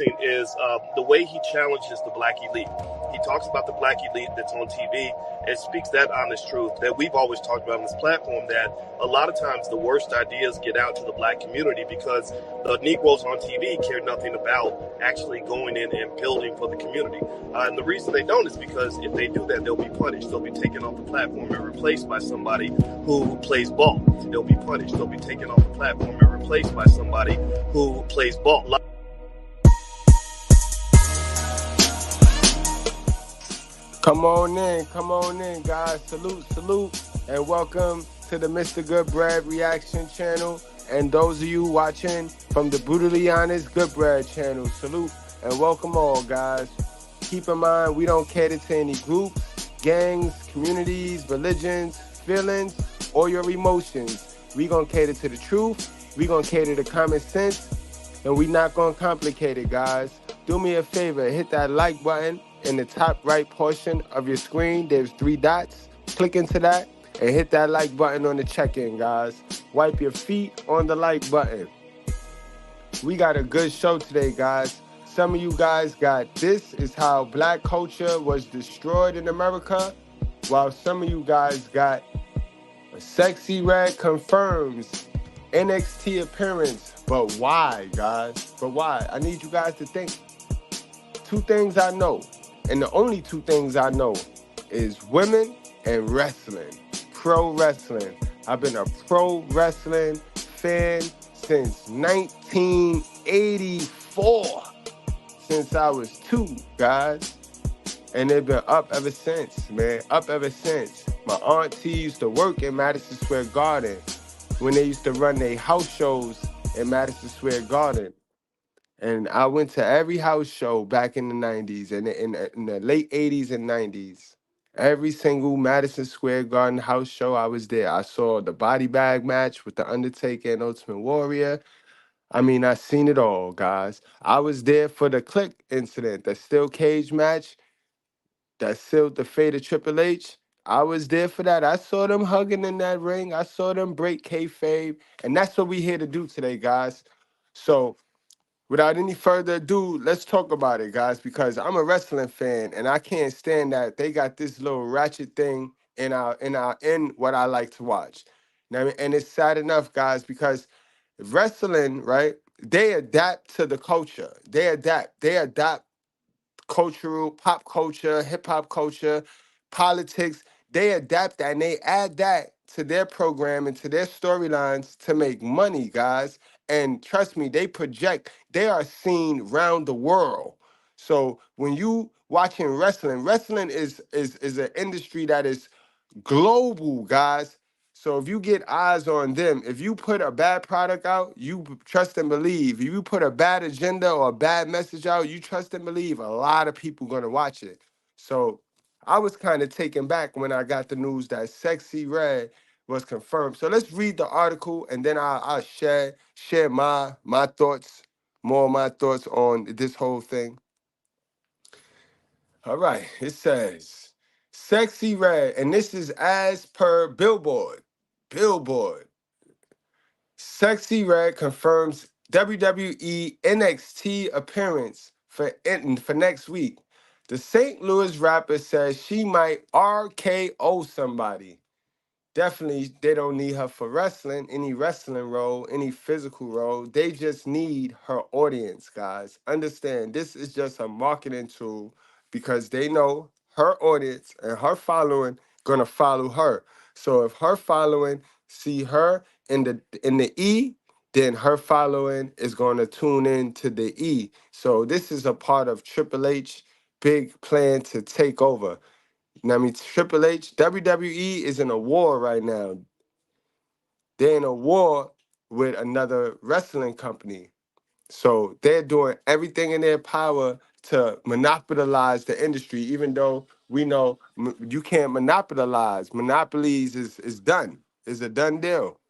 is the way he challenges the black elite. He talks about the black elite that's on TV and speaks that honest truth that we've always talked about on this platform, that a lot of times the worst ideas get out to the black community because the Negroes on TV care nothing about actually going in and building for the community. And the reason they don't is because if they do that, they'll be punished. They'll be taken off the platform and replaced by somebody who plays ball. They'll be punished. They'll be taken off the platform and replaced by somebody who plays ball. Come on in, guys. Salute, and welcome to the Mr. Good Bread Reaction channel. And those of you watching from the Brutally Honest Good Bread channel, salute and welcome all, guys. Keep in mind, we don't cater to any groups, gangs, communities, religions, feelings, or your emotions. We gonna cater to the truth. We gonna cater to common sense, and we not gonna complicate it, guys. Do me a favor, hit that like button. In the top right portion of your screen, there's 3 dots. Click into that and hit that like button on the check-in, guys. Wipe your feet on the like button. We got a good show today, guys. Some of you guys got "This is how black culture was destroyed in America," while some of you guys got "Sexy Red confirms NXT appearance." But why, guys? But why? I need you guys to think. 2 things I know. And the only 2 things I know is women and wrestling, pro wrestling. I've been a pro wrestling fan since 1984, since I was 2, guys. And they've been up ever since, man, up ever since. My auntie used to work in Madison Square Garden when they used to run their house shows in Madison Square Garden. And I went to every house show back in the 90s and in the late 80s and 90s. Every single Madison Square Garden house show, I was there. I saw the body bag match with The Undertaker and Ultimate Warrior. I mean, I seen it all, guys. I was there for the Click incident, the steel cage match that sealed the fate of Triple H. I was there for that. I saw them hugging in that ring. I saw them break kayfabe. And that's what we here to do today, guys. So, without any further ado, let's talk about it, guys, because I'm a wrestling fan and I can't stand that they got this little ratchet thing in what I like to watch. You know what I mean? And it's sad enough, guys, because wrestling, right? They adapt to the culture. They adapt cultural, pop culture, hip hop culture, politics. They adapt that and they add that to their program and to their storylines to make money, guys. And trust me, they project, they are seen round the world. So when you watching wrestling, wrestling is an industry that is global, guys. So if you get eyes on them, if you put a bad product out, you trust and believe. If you put a bad agenda or a bad message out, you trust and believe a lot of people gonna watch it. So I was kind of taken back when I got the news that Sexy Red was confirmed. So let's read the article and then I'll share my thoughts, more of my thoughts on this whole thing. All right, it says Sexy Red, and this is as per Billboard. Billboard. Sexy Red confirms WWE NXT appearance for next week. The St. Louis rapper says she might RKO somebody. Definitely, they don't need her for wrestling, any wrestling role, any physical role. They just need her audience, guys. Understand, this is just a marketing tool because they know her audience and her following gonna follow her. So if her following see her in the E, then her following is gonna tune in to the E. So this is a part of Triple H big plan to take over. You know what I mean? Triple H, WWE is in a war right now. They're in a war with another wrestling company. So they're doing everything in their power to monopolize the industry, even though we know you can't monopolize. Monopolies is done. It's a done deal.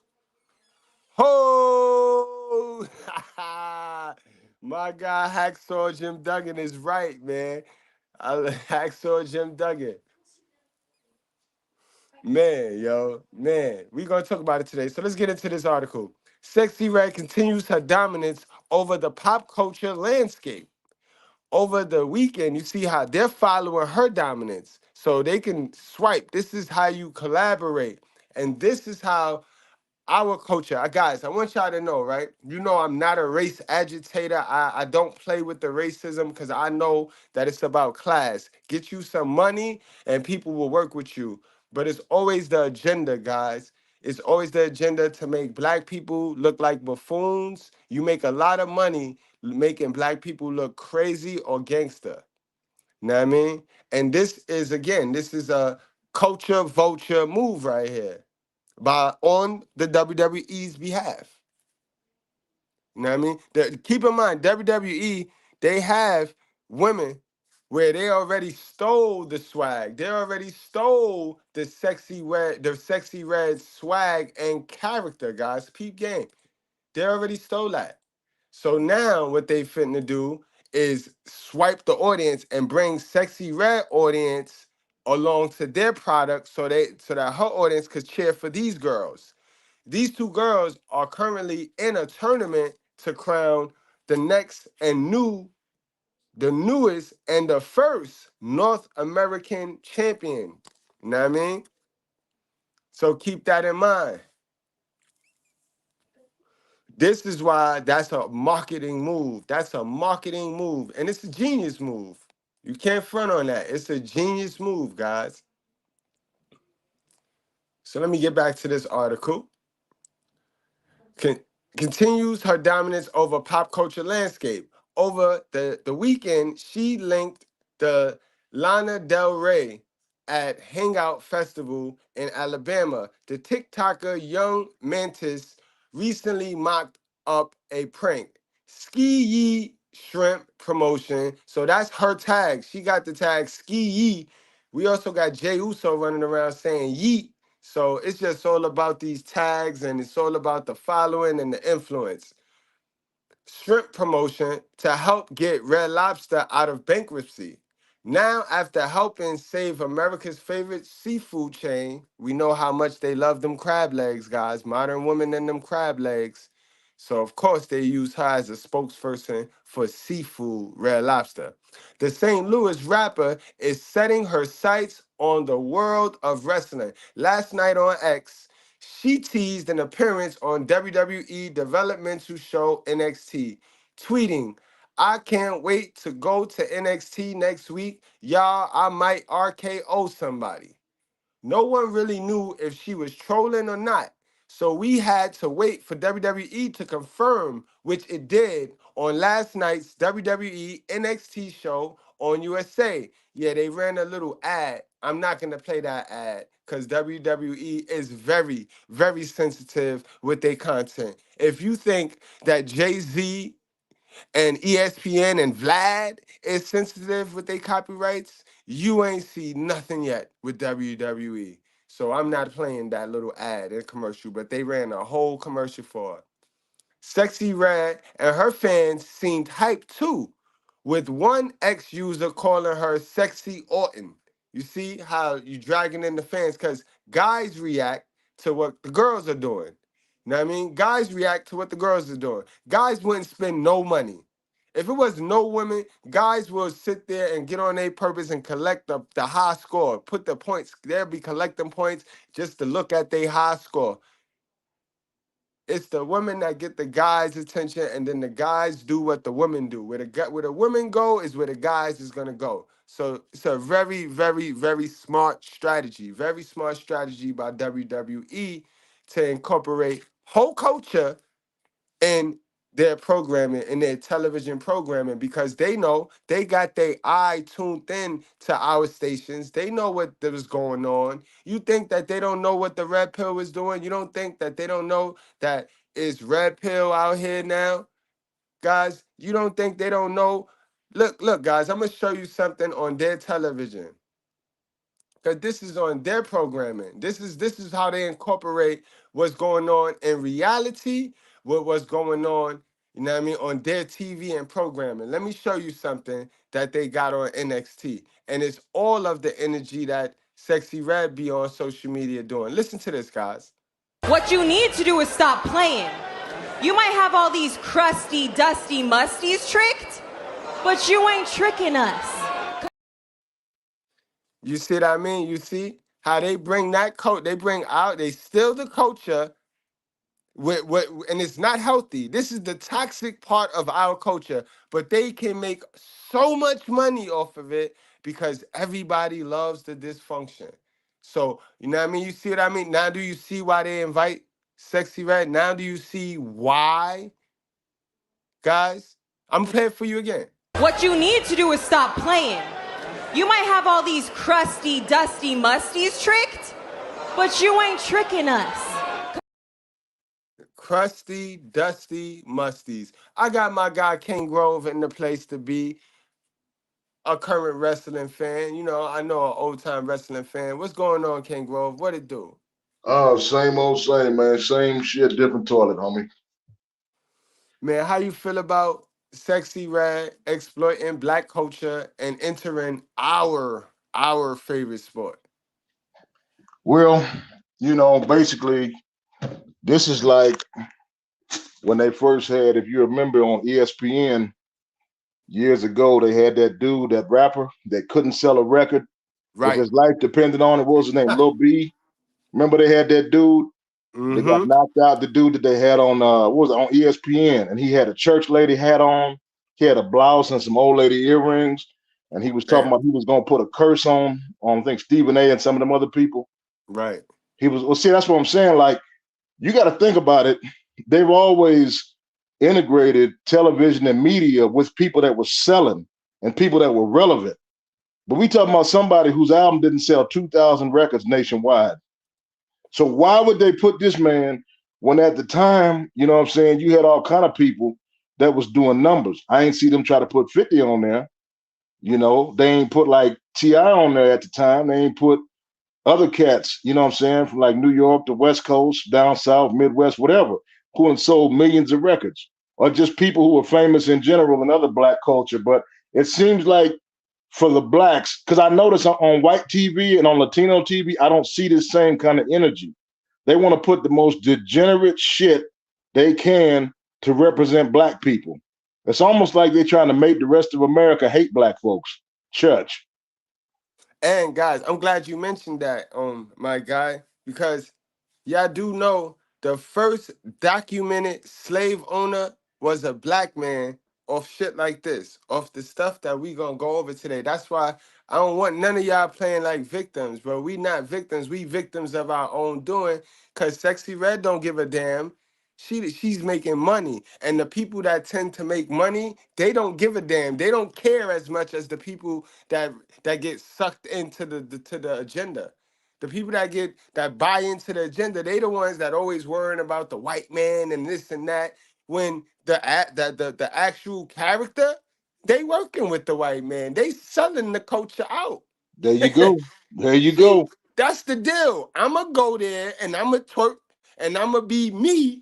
Ho! My guy Hacksaw Jim Duggan is right, man. Hacksaw Jim Duggan. Man, we gonna talk about it today. So let's get into this article. Sexy Red continues her dominance over the pop culture landscape. over the weekend, you see how they're following her dominance. So they can swipe. This is how you collaborate. And this is how our culture, guys, I want y'all to know, right? You know, I'm not a race agitator. I don't play with the racism because I know that it's about class. Get you some money and people will work with you. But it's always the agenda, guys. It's always the agenda to make black people look like buffoons. You make a lot of money making black people look crazy or gangster. Know what I mean? And this is, again, this is a culture vulture move right here by on the WWE's behalf. You know what I mean? Keep in mind, WWE, they have women where they already stole the swag. They already stole the sexy red swag and character, guys. Peep game. They already stole that. So now what they finna do is swipe the audience and bring sexy red audience along to their product so that her audience could cheer for these girls. These two girls are currently in a tournament to crown the next and the newest and the first North American champion. You know what I mean? So keep that in mind. This is why that's a marketing move. That's a marketing move. And it's a genius move. You can't front on that. It's a genius move, guys. So let me get back to this article. Con- Continues her dominance over pop culture landscape. Over the weekend, she linked the Lana Del Rey at Hangout Festival in Alabama. The TikToker Young Mantis recently mocked up a prank. Ski Yee Shrimp Promotion. So that's her tag. She got the tag Ski Yee. We also got Jay Uso running around saying Yeet. So it's just all about these tags and it's all about the following and the influence. Shrimp promotion to help get Red Lobster out of bankruptcy. Now, after helping save America's favorite seafood chain, we know how much they love them crab legs, guys. Modern women and them crab legs. So, of course, they use her as a spokesperson for seafood, Red Lobster. The St. Louis rapper is setting her sights on the world of wrestling. Last night on X, she teased an appearance on WWE developmental show NXT, tweeting, I can't wait to go to NXT next week. Y'all, I might RKO somebody. No one really knew if she was trolling or not. So we had to wait for WWE to confirm, which it did on last night's WWE NXT show on USA. Yeah, they ran a little ad. I'm not going to play that ad because WWE is very, very sensitive with their content. If you think that Jay-Z and ESPN and Vlad is sensitive with their copyrights, you ain't see nothing yet with WWE. So I'm not playing that little ad and commercial, but they ran a whole commercial for it. Sexy Red and her fans seemed hyped too, with one ex-user calling her Sexy Orton. You see how you dragging in the fans because guys react to what the girls are doing. You know what I mean? Guys react to what the girls are doing. Guys wouldn't spend no money. If it was no women, guys will sit there and get on their purpose and collect the high score. Put the points. They'll be collecting points just to look at their high score. It's the women that get the guys' attention, and then the guys do what the women do. Where the women go is where the guys is gonna go. So it's a very, very, very smart strategy. Very smart strategy by WWE to incorporate whole culture in their programming, in their television programming, because they know they got their eye tuned in to our stations. They know what was going on. You think that they don't know what the Red Pill is doing? You don't think that they don't know that it's Red Pill out here now? Guys, you don't think they don't know? Look, guys, I'm gonna show you something on their television. Because this is on their programming. This is how they incorporate what's going on in reality with what's going on, you know what I mean, on their TV and programming. Let me show you something that they got on NXT. And it's all of the energy that Sexy Red be on social media doing. Listen to this, guys. What you need to do is stop playing. You might have all these crusty, dusty musties tricked, But you ain't tricking us. You see what I mean? You see how they bring that they bring out, they steal the culture and it's not healthy. This is the toxic part of our culture, but they can make so much money off of it because everybody loves the dysfunction. So, you know what I mean? You see what I mean? Now do you see why they invite Sexy Red? Now do you see why, guys? I'm playing for you again. What you need to do is stop playing. You might have all these crusty, dusty musties tricked, but you ain't tricking us. Crusty, dusty, musties. I got my guy King Grove in the place to be, a current wrestling fan. You know, I know an old time wrestling fan. What's going on, King Grove? What it do? Oh, same old same, man. Same shit, different toilet, homie. Man, how you feel about Sexy Red exploiting black culture and entering our favorite sport? Well, basically, this is like when they first had, if you remember on ESPN years ago, they had that dude, that rapper that couldn't sell a record if Right. his life depended on it. What was his name? Lil B. Remember they had that dude that got Mm-hmm. knocked out, the dude that they had on what was it, on ESPN, and he had a church lady hat on, he had a blouse and some old lady earrings, and he was talking Damn. about he was gonna put a curse on I think Stephen A. and some of them other people. Right. He was, well, see, that's what I'm saying. Like, you got to think about it. They've always integrated television and media with people that were selling and people that were relevant. But we talking about somebody whose album didn't sell 2,000 records nationwide. So why would they put this man when at the time, you know what I'm saying, you had all kind of people that was doing numbers. I ain't see them try to put 50 on there. They ain't put like T.I. on there at the time. They ain't put other cats, you know what I'm saying, from like New York, the West Coast, down south, Midwest, whatever, who have sold millions of records, or just people who are famous in general in other black culture. But it seems like for the blacks, because I notice on white TV and on Latino TV, I don't see this same kind of energy. They want to put the most degenerate shit they can to represent black people. It's almost like they're trying to make the rest of America hate black folks. Church. And guys, I'm glad you mentioned that, my guy, because y'all do know the first documented slave owner was a black man off shit like this, off the stuff that we gonna go over today. That's why I don't want none of y'all playing like victims, bro. We not victims. We victims of our own doing. Cause Sexy Red don't give a damn. She's making money, and the people that tend to make money, they don't give a damn. They don't care as much as the people that get sucked into the agenda. The people that buy into the agenda, they the ones that always worrying about the white man and this and that. When the actual character, they working with the white man. They selling the culture out. There you go. There you See, go. that's the deal. I'ma go there and I'ma twerk and I'ma be me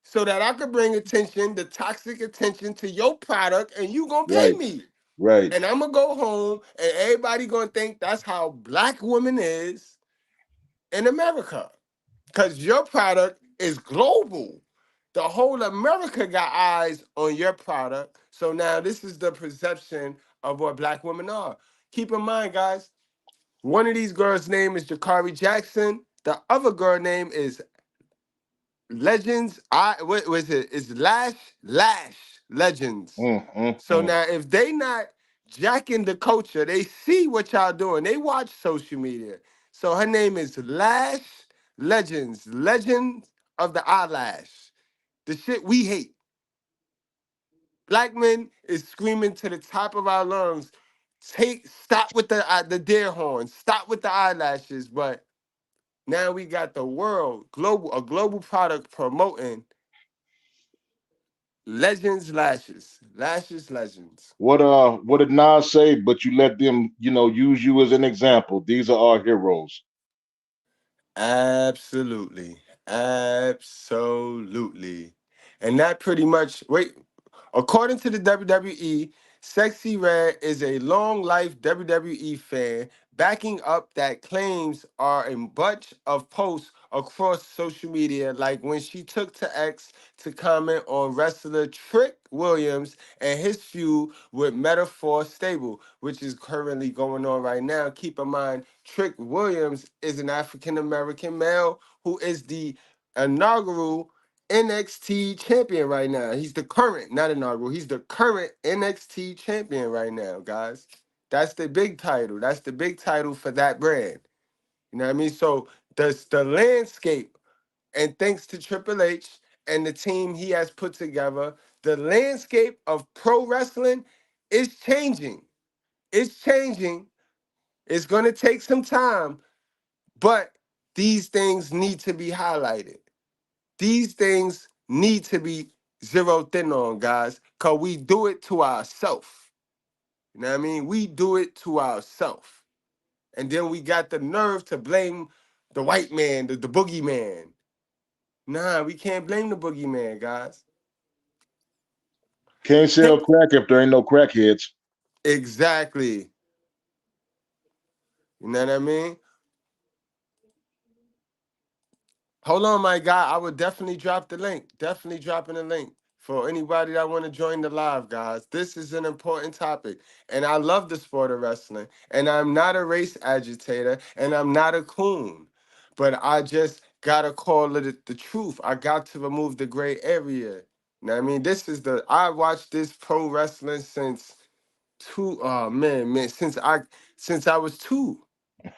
so that I could bring attention, the toxic attention to your product, and you gonna pay Right. me. Right. And I'm gonna go home and everybody gonna think that's how black woman is in America. Because your product is global. The whole America got eyes on your product. So now this is the perception of what black women are. Keep in mind, guys, one of these girls' name is Jakari Jackson. The other girl name is Legends. What was it? It's Lash Legends. So Mm. now if they not jacking the culture, they see what y'all doing. They watch social media. So her name is Lash Legends. Legends of the eyelash. The shit we hate. Black men is screaming to the top of our lungs. Stop with the deer horns. Stop with the eyelashes. But now we got the world a global product promoting Legends lashes. Lashes legends. What did Nas say? But you let them, use you as an example. These are our heroes. Absolutely. Absolutely. And that pretty much According to the WWE, Sexy Red is a long life WWE fan, backing up that claims are a bunch of posts across social media, like when she took to X to comment on wrestler Trick Williams and his feud with Metaphor Stable, which is currently going on right now. Keep in mind, Trick Williams is an African American male who is the inaugural NXT champion right now. He's the current, not inaugural. He's the current NXT champion right now, guys. That's the big title. That's the big title for that brand. You know what I mean? So the landscape, and thanks to Triple H and the team he has put together, the landscape of pro wrestling is changing. It's changing. It's gonna take some time, but these things need to be highlighted. These things need to be zeroed in on, guys, because we do it to ourselves. You know what I mean? We do it to ourselves. And then we got the nerve to blame the white man, the boogeyman. Nah, we can't blame the boogeyman, guys. Can't sell crack if there ain't no crackheads. Exactly. You know what I mean? Hold on, my guy. I would definitely drop the link. Definitely dropping the link for anybody that want to join the live, guys. This is an important topic. And I love the sport of wrestling. And I'm not a race agitator. And I'm not a coon. But I just got to call it the truth. I got to remove the gray area. You know what I mean? I watched this pro wrestling since oh man, since I was two.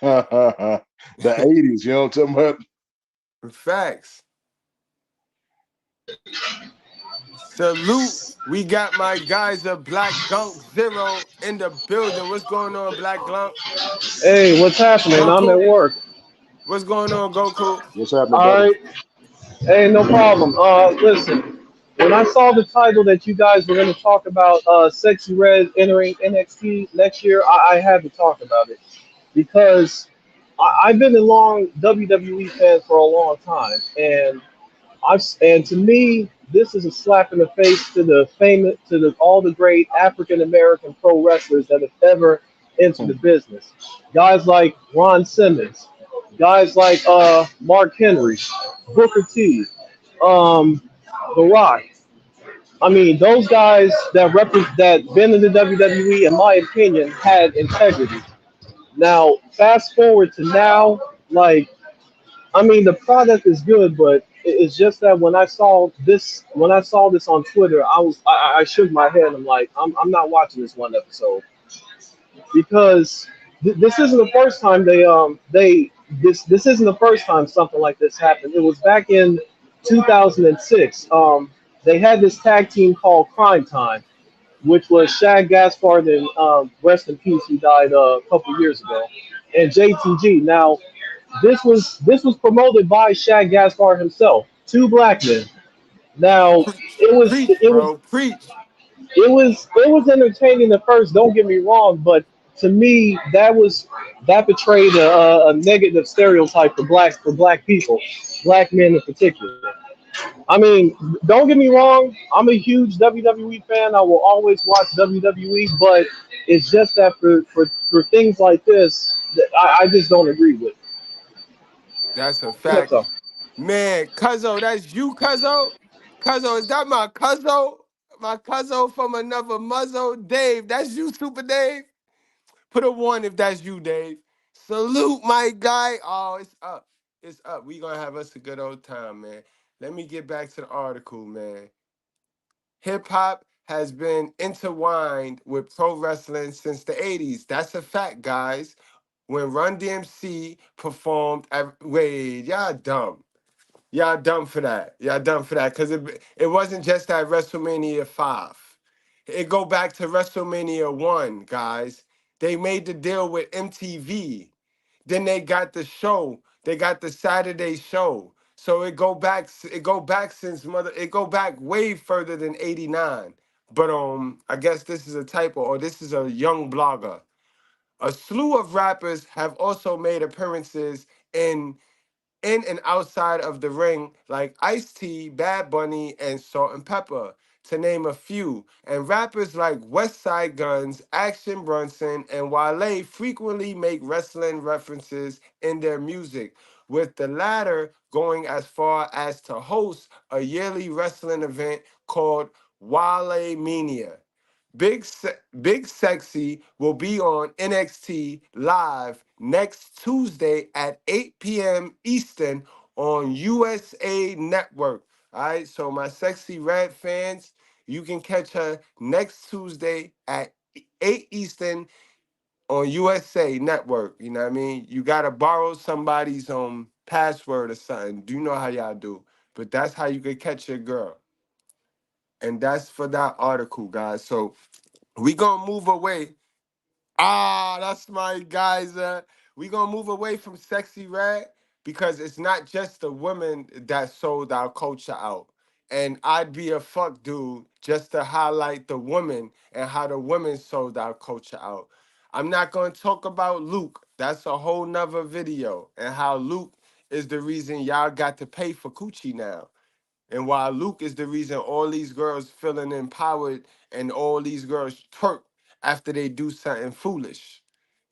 The 80s, you know what I'm talking about? Facts. Salute. We got my guys of Black Gunk Zero in the building. What's going on, Black Gunk? Hey, what's happening? I'm at Goku. work. What's going on, Goku? What's happening, All brother? right. Hey, no problem. Listen, when I saw the title that you guys were going to talk about, Sexy Red entering NXT next year, I had to talk about it because I've been a long WWE fan for a long time, and to me, this is a slap in the face to the famous, to the all the great African American pro wrestlers that have ever entered the business. Guys like Ron Simmons, guys like Mark Henry, Booker T, um, The Rock. I mean, those guys that been in the WWE, in my opinion, had integrity. Now, fast forward to now, like I mean, the product is good, but it's just that when I saw this on Twitter, I shook my head. I'm like, I'm not watching this one episode because this isn't the first time this isn't the first time something like this happened. It was back in 2006. They had this tag team called Crime Time, which was Shag Gaspard and rest in peace, he died a couple years ago, and JTG. Now this was promoted by Shag Gaspard himself. Two black men. Now Preach. it was Preach, it was bro. Preach. it was entertaining at first. Don't get me wrong, but to me that betrayed a negative stereotype for black people, black men in particular. I mean, don't get me wrong. I'm a huge WWE fan. I will always watch WWE, but it's just that for things like this, that I just don't agree with. That's a That's fact. all. Man, Cuzzo, that's you, Cuzzo? Cuzzo, is that my Cuzzo? My Cuzzo from another muzzle? Dave, that's you, Super Dave? Put a one if that's you, Dave. Salute, my guy. Oh, it's up. It's up. We gonna have us a good old time, man. Let me get back to the article, man. Hip hop has been intertwined with pro wrestling since the 80s. That's a fact, guys. When Run DMC performed wait, y'all dumb. Y'all dumb for that. Y'all dumb for that. Cause it wasn't just at WrestleMania 5. It go back to WrestleMania 1, guys. They made the deal with MTV. Then they got the show. They got the Saturday show. So it go back way further than 89. But I guess this is a typo, or this is a young blogger. A slew of rappers have also made appearances in and outside of the ring, like Ice-T, Bad Bunny, and Salt and Pepper. to name a few. And rappers like West Side Guns, Action Bronson, and Wale frequently make wrestling references in their music, with the latter going as far as to host a yearly wrestling event called Wale Mania. Big Sexy will be on NXT live next Tuesday at 8 p.m. Eastern on USA Network. All right, so my Sexy Red fans, you can catch her next Tuesday at 8 Eastern on USA Network. You know what I mean? You gotta borrow somebody's password or something. Do you know how y'all do? But that's how you could catch your girl. And that's for that article, guys. So we gonna move away. Ah, that's my guys. We gonna move away from Sexy Red because it's not just the women that sold our culture out. And I'd be a fuck dude just to highlight the women and how the women sold our culture out. I'm not gonna talk about Luke. That's a whole nother video. And how Luke is the reason y'all got to pay for coochie now. And while Luke is the reason all these girls feeling empowered and all these girls twerk after they do something foolish.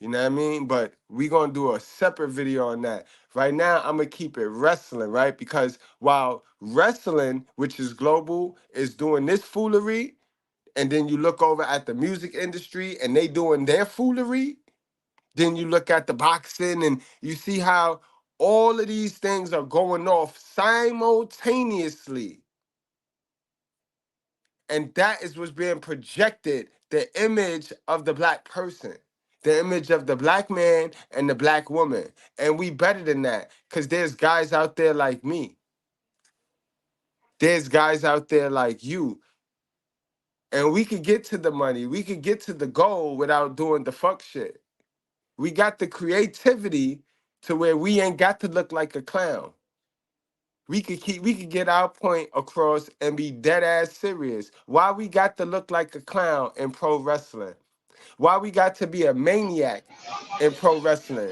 You know what I mean? But we gonna do a separate video on that. Right now, I'm gonna keep it wrestling, right? Because while wrestling, which is global, is doing this foolery, and then you look over at the music industry and they doing their foolery, then you look at the boxing and you see how all of these things are going off simultaneously. And that is what's being projected, the image of the black person, the image of the black man and the black woman. And we better than that because there's guys out there like me. There's guys out there like you. And we could get to the money. We could get to the goal without doing the fuck shit. We got the creativity to where we ain't got to look like a clown. We could get our point across and be dead ass serious. Why we got to look like a clown in pro wrestling? Why we got to be a maniac in pro wrestling?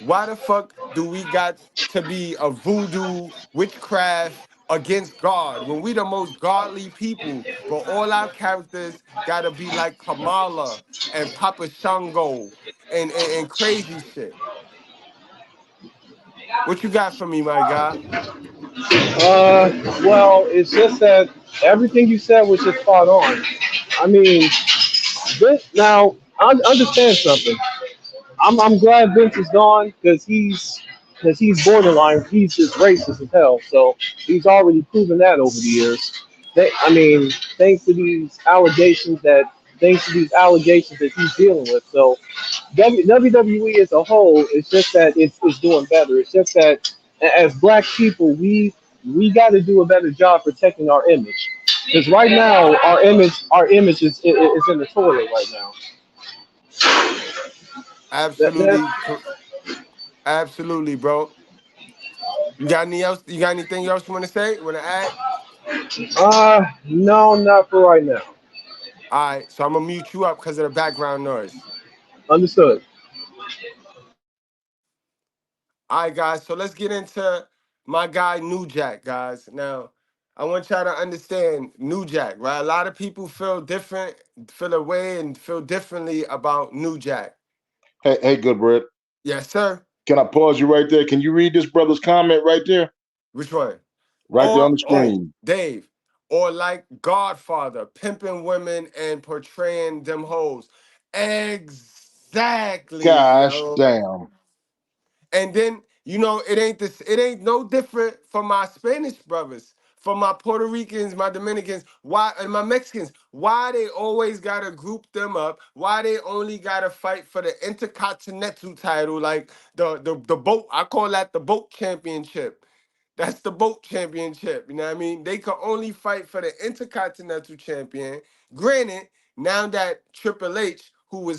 Why the fuck do we got to be a voodoo witchcraft against God when we the most godly people, but all our characters gotta be like Kamala and Papa Shango and crazy shit? What you got for me, my guy? Well, it's just that everything you said was just spot on. I mean, this now I understand something. I'm glad Vince is gone because he's borderline. He's just racist as hell. So he's already proven that over the years. I mean, thanks to these allegations that he's dealing with. So WWE as a whole, it's just that it's doing better. It's just that as black people, we got to do a better job protecting our image. Because right now, our image is in the toilet right now. That, Absolutely, absolutely, bro. You got any else? You got anything else you want to say? Want to add? no, not for right now. All right, so I'm gonna mute you up because of the background noise. Understood. All right, guys. So let's get into my guy New Jack, guys. Now, I want y'all to understand New Jack, right? A lot of people feel different, feel away, and feel differently about New Jack. Hey, good Brett. Yes, sir. Can I pause you right there? Can you read this brother's comment right there? Which one? Right there on the screen. Dave. Or like Godfather, pimping women and portraying them hoes. Exactly, Gosh yo. damn. And then, it ain't no different from my Spanish brothers, from my Puerto Ricans, my Dominicans, why and my Mexicans. Why they always gotta group them up? Why they only gotta fight for the intercontinental title, like the boat, I call that the boat championship. That's the boat championship. You know what I mean? They could only fight for the intercontinental champion. Granted, now that Triple H, who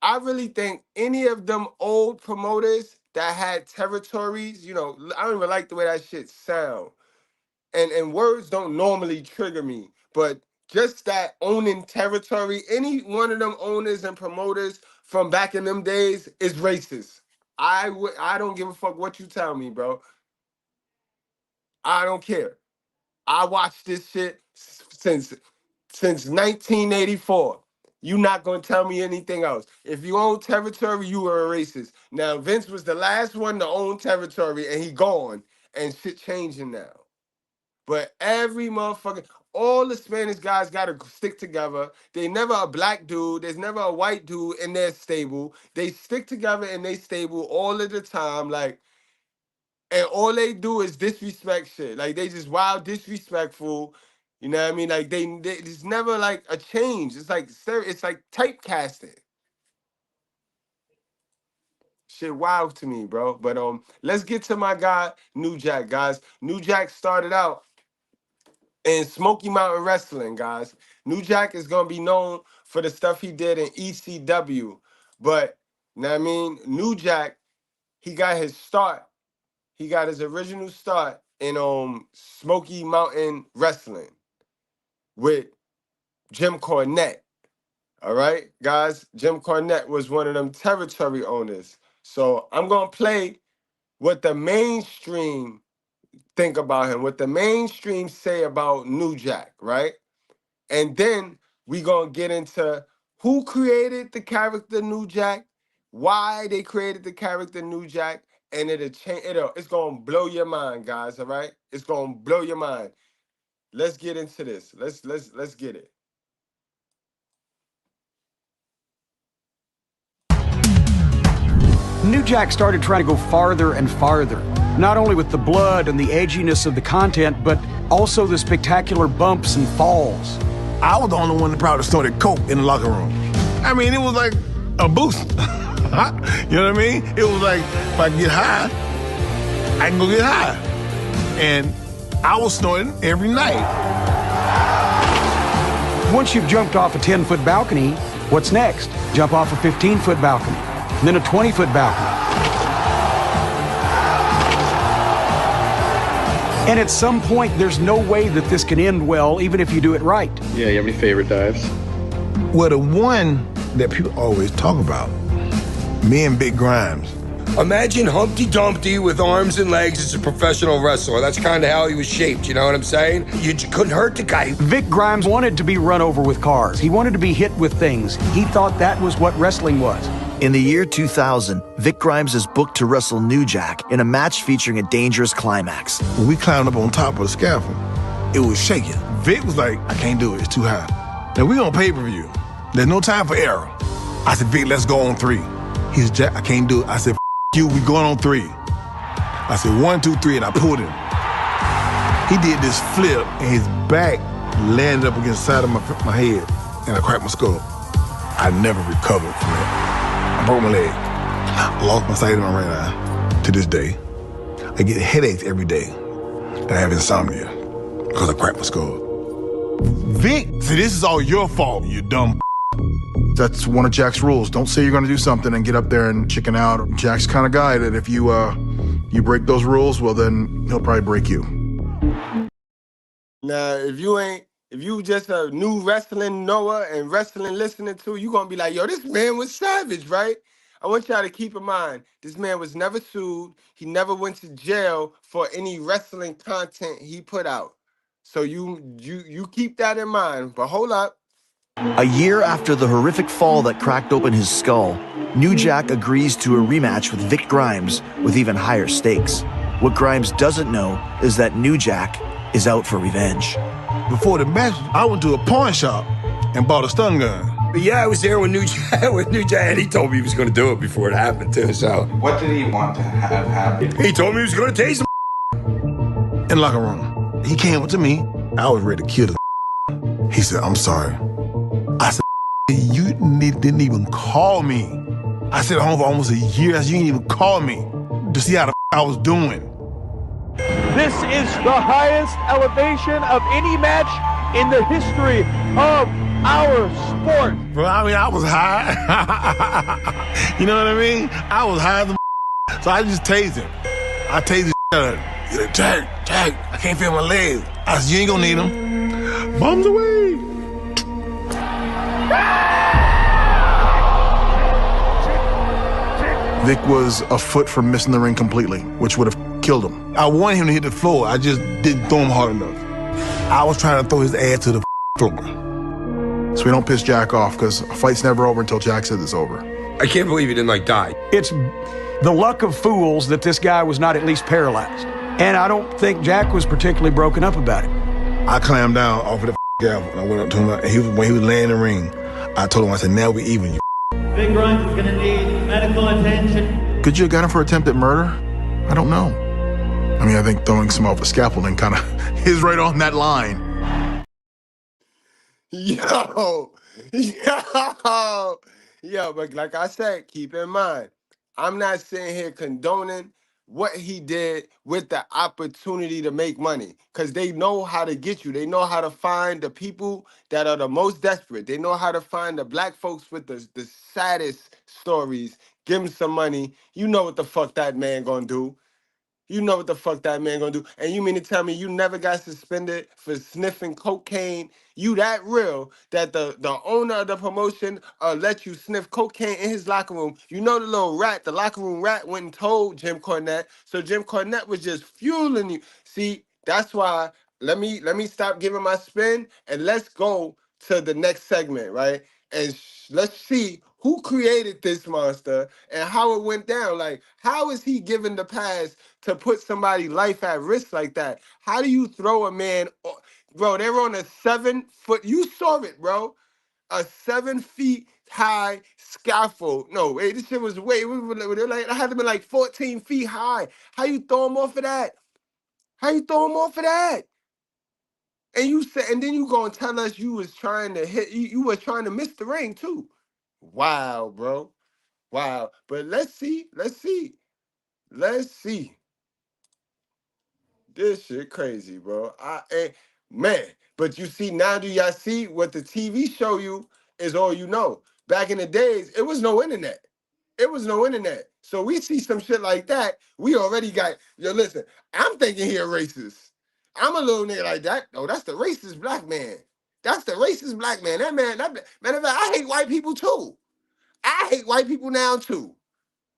I really think any of them old promoters that had territories, I don't even like the way that shit sound. And words don't normally trigger me, but just that owning territory, any one of them owners and promoters from back in them days is racist. I don't give a fuck what you tell me, bro. I don't care. I watched this shit since 1984. You not gonna tell me anything else. If you own territory, you are a racist. Now Vince was the last one to own territory, and he gone, and shit changing now. But every motherfucker, all the Spanish guys gotta stick together. They never a black dude. There's never a white dude in their stable. They stick together and they stable all of the time. Like, and all they do is disrespect shit. Like they just wild disrespectful. You know what I mean? Like they it's never like a change. It's like typecasting. Shit wild to me, bro. But let's get to my guy, New Jack, guys. New Jack started out in Smoky Mountain Wrestling, guys. New Jack is gonna be known for the stuff he did in ECW. But you know what I mean? New Jack, he got his start. He got his original start in Smoky Mountain Wrestling with Jim Cornette. All right, guys. Jim Cornette was one of them territory owners. So I'm gonna play what the mainstream think about him, what the mainstream say about New Jack, right? And then we gonna get into who created the character New Jack, why they created the character New Jack, and it's gonna blow your mind, guys. All right, it's gonna blow your mind. Let's get into this. Let's get it. New Jack started trying to go farther and farther, not only with the blood and the edginess of the content, but also the spectacular bumps and falls. I was the only one that probably snorted coke in the locker room. I mean, it was like a boost. You know what I mean? It was like, if I get high, I can go get high. And I was snorting every night. Once you've jumped off a 10-foot balcony, what's next? Jump off a 15-foot balcony, then a 20-foot balcony. And at some point, there's no way that this can end well, even if you do it right. Yeah, you have any favorite dives? Well, the one that people always talk about, me and Big Grimes. Imagine Humpty Dumpty with arms and legs as a professional wrestler. That's kind of how he was shaped, you know what I'm saying? You couldn't hurt the guy. Vic Grimes wanted to be run over with cars. He wanted to be hit with things. He thought that was what wrestling was. In the year 2000, Vic Grimes is booked to wrestle New Jack in a match featuring a dangerous climax. When we climbed up on top of the scaffold, it was shaking. Vic was like, I can't do it, it's too high. Now we on pay-per-view. There's no time for error. I said, Vic, let's go on 3. He said, Jack, I can't do it. I said, F you, we going on 3. I said, 1, 2, 3, and I pulled him. He did this flip, and his back landed up against the side of my head, and I cracked my skull. I never recovered from that. I broke my leg. I lost my sight in my right eye. To this day, I get headaches every day. I have insomnia because I cracked my skull. Vic said, this is all your fault, you dumb. That's one of Jack's rules. Don't say you're going to do something and get up there and chicken out. Jack's kind of guy that if you break those rules, well, then he'll probably break you. Now, if you just a new wrestling knower and wrestling listening to, you gonna be like, yo, this man was savage, right? I want y'all to keep in mind, this man was never sued. He never went to jail for any wrestling content he put out. So you keep that in mind. But hold up. A year after the horrific fall that cracked open his skull, New Jack agrees to a rematch with Vic Grimes with even higher stakes. What Grimes doesn't know is that New Jack is out for revenge. Before the match, I went to a pawn shop and bought a stun gun. But yeah, I was there when New Jack, and he told me he was going to do it before it happened too, so. What did he want to have happen? He told me he was going to tase him. In the locker room. He came up to me. I was ready to kill the He said, I'm sorry. I said, you didn't even call me. I stayed at home for almost a year. I said, you didn't even call me to see how the I was doing. This is the highest elevation of any match in the history of our sport. Bro, I mean, I was high. You know what I mean? I was high as a so I just tased him. I tased the out of him. He's like, Jack, I can't feel my legs. I said, you ain't gonna need them. Bombs away. Vic was a foot from missing the ring completely, which would have killed him. I wanted him to hit the floor. I just didn't throw him hard enough. I was trying to throw his ass to the So we don't piss Jack off because a fight's never over until Jack says it's over. I can't believe he didn't die. It's the luck of fools that this guy was not at least paralyzed. And I don't think Jack was particularly broken up about it. I climbed down off of the gavel and I went up to him and when he was laying in the ring, I told him, I said, now we even, you. Big Grimes is gonna need medical attention. Could you have got him for attempted murder? I don't know. I mean, I think throwing some off a scaffolding kind of is right on that line. Yo, but like I said, keep in mind, I'm not sitting here condoning what he did with the opportunity to make money, because they know how to get you. They know how to find the people that are the most desperate. They know how to find the black folks with the saddest stories. Give them some money. You know what the fuck that man gonna do. You know what the fuck that man gonna do. And you mean to tell me you never got suspended for sniffing cocaine? You that real that the owner of the promotion let you sniff cocaine in his locker room. You know the little rat, the locker room rat went and told Jim Cornette. So Jim Cornette was just fueling you. See, that's why let me stop giving my spin and let's go to the next segment, right? And let's see who created this monster and how it went down. Like, how is he given the pass to put somebody's life at risk like that? How do you throw a man? Bro, they're on a 7 foot. You saw it, bro. A 7 feet high scaffold. No, wait, this shit was way. It had to be like 14 feet high. How you throw him off of that? How you throw him off of that? And you said, and then you gonna tell us you was trying to hit. You was trying to miss the ring too. Wow, bro. Wow. But let's see. Let's see. This shit crazy, bro. Man. But you see, now do y'all see what the TV show you is all you know? Back in the days, it was no internet. So we see some shit like that. We already got, yo, listen, I'm thinking here racist. I'm a little nigga like that. Oh, that's the racist black man. That man, I hate white people too. I hate white people now too.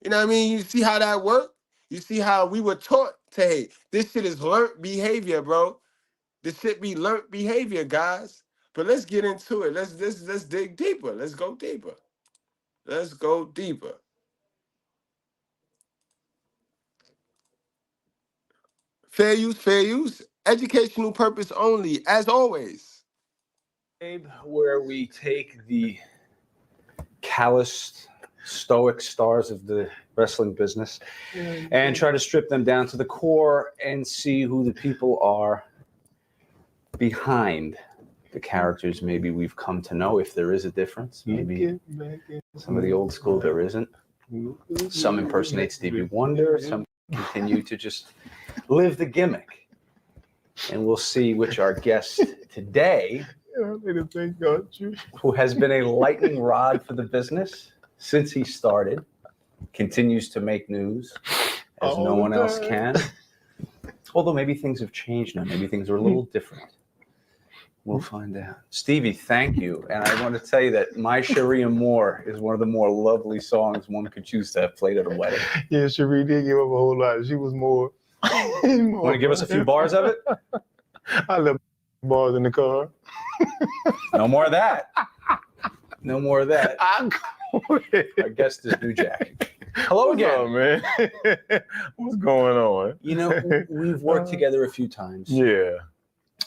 You know what I mean? You see how that worked? You see how we were taught to hate. This shit is learned behavior, bro. This shit be learned behavior, guys. But let's get into it. Let's dig deeper. Let's go deeper. Fair use. Educational purpose only, as always. Where we take the calloused, stoic stars of the wrestling business and try to strip them down to the core and see who the people are behind the characters maybe we've come to know, if there is a difference. Maybe some of the old school there isn't. Some impersonate Stevie Wonder, some continue to just live the gimmick. And we'll see which our guest today, who has been a lightning rod for the business since he started, continues to make news as no one else can. Although maybe things have changed now. Maybe things are a little different. We'll find out. Stevie, thank you. And I want to tell you that My Cherie Amour is one of the more lovely songs one could choose to have played at a wedding. Yeah, Cherie did give up a whole lot. She was more. Want to give us a few bars of it? I left bars in the car. No more of that. Our guest is New Jack. Hello again. What's up, man? What's going on? You know, we've worked together a few times. Yeah.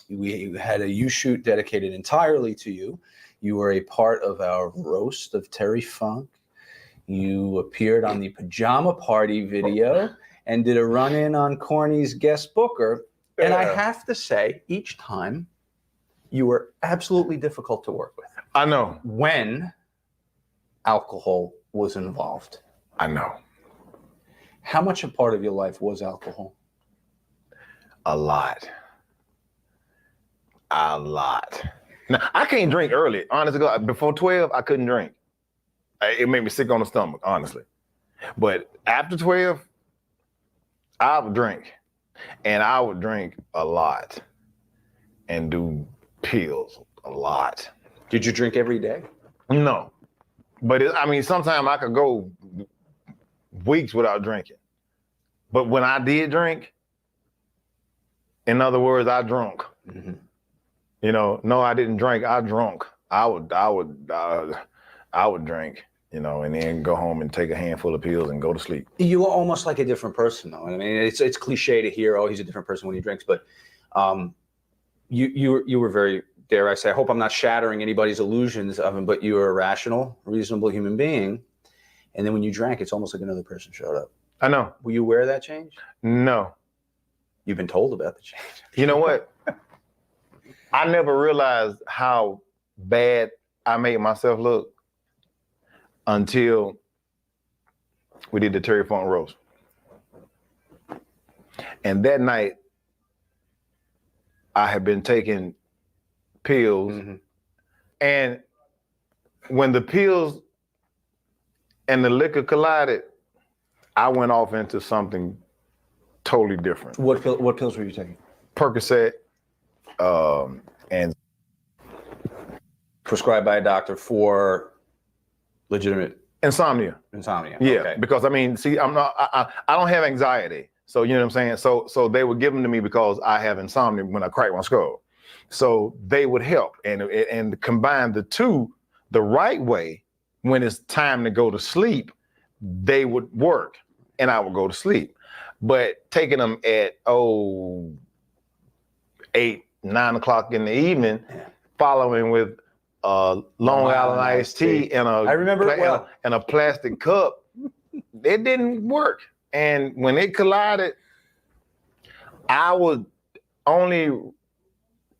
We had a You Shoot dedicated entirely to you. You were a part of our roast of Terry Funk. You appeared on the Pajama Party video and did a run-in on Corny's guest booker. And I have to say, each time, you were absolutely difficult to work with. I know. When alcohol was involved. I know. How much a part of your life was alcohol? A lot. Now, I can't drink early. Honestly, before 12, I couldn't drink. It made me sick on the stomach, honestly. But after 12, I would drink. And I would drink a lot and do pills a lot. Did you drink every day? No. But sometimes I could go weeks without drinking. But when I did drink, in other words, I drunk. Mm-hmm. You know, no, I didn't drink. I drunk. I would drink, you know, and then go home and take a handful of pills and go to sleep. You were almost like a different person, though. I mean, it's cliche to hear, oh, he's a different person when he drinks, but you were very, dare I say, I hope I'm not shattering anybody's illusions of him, but you were a rational, reasonable human being. And then when you drank, it's almost like another person showed up. I know. Were you aware of that change? No. You've been told about the change. You know what? I never realized how bad I made myself look until we did the Terry Funk roast. And that night, I had been taking pills. Mm-hmm. And when the pills and the liquor collided, I went off into something totally different. What pills were you taking? Percocet, and prescribed by a doctor for legitimate insomnia. Insomnia. Yeah, okay. Because I mean, see, I don't have anxiety, so you know what I'm saying. So they were given to me because I have insomnia when I crack my skull. So they would help and combine the two the right way. When it's time to go to sleep, they would work, and I would go to sleep. But taking them at 8, 9 o'clock in the evening, following with Long Island iced tea and I remember it well. And a plastic cup, it didn't work. And when it collided, I would only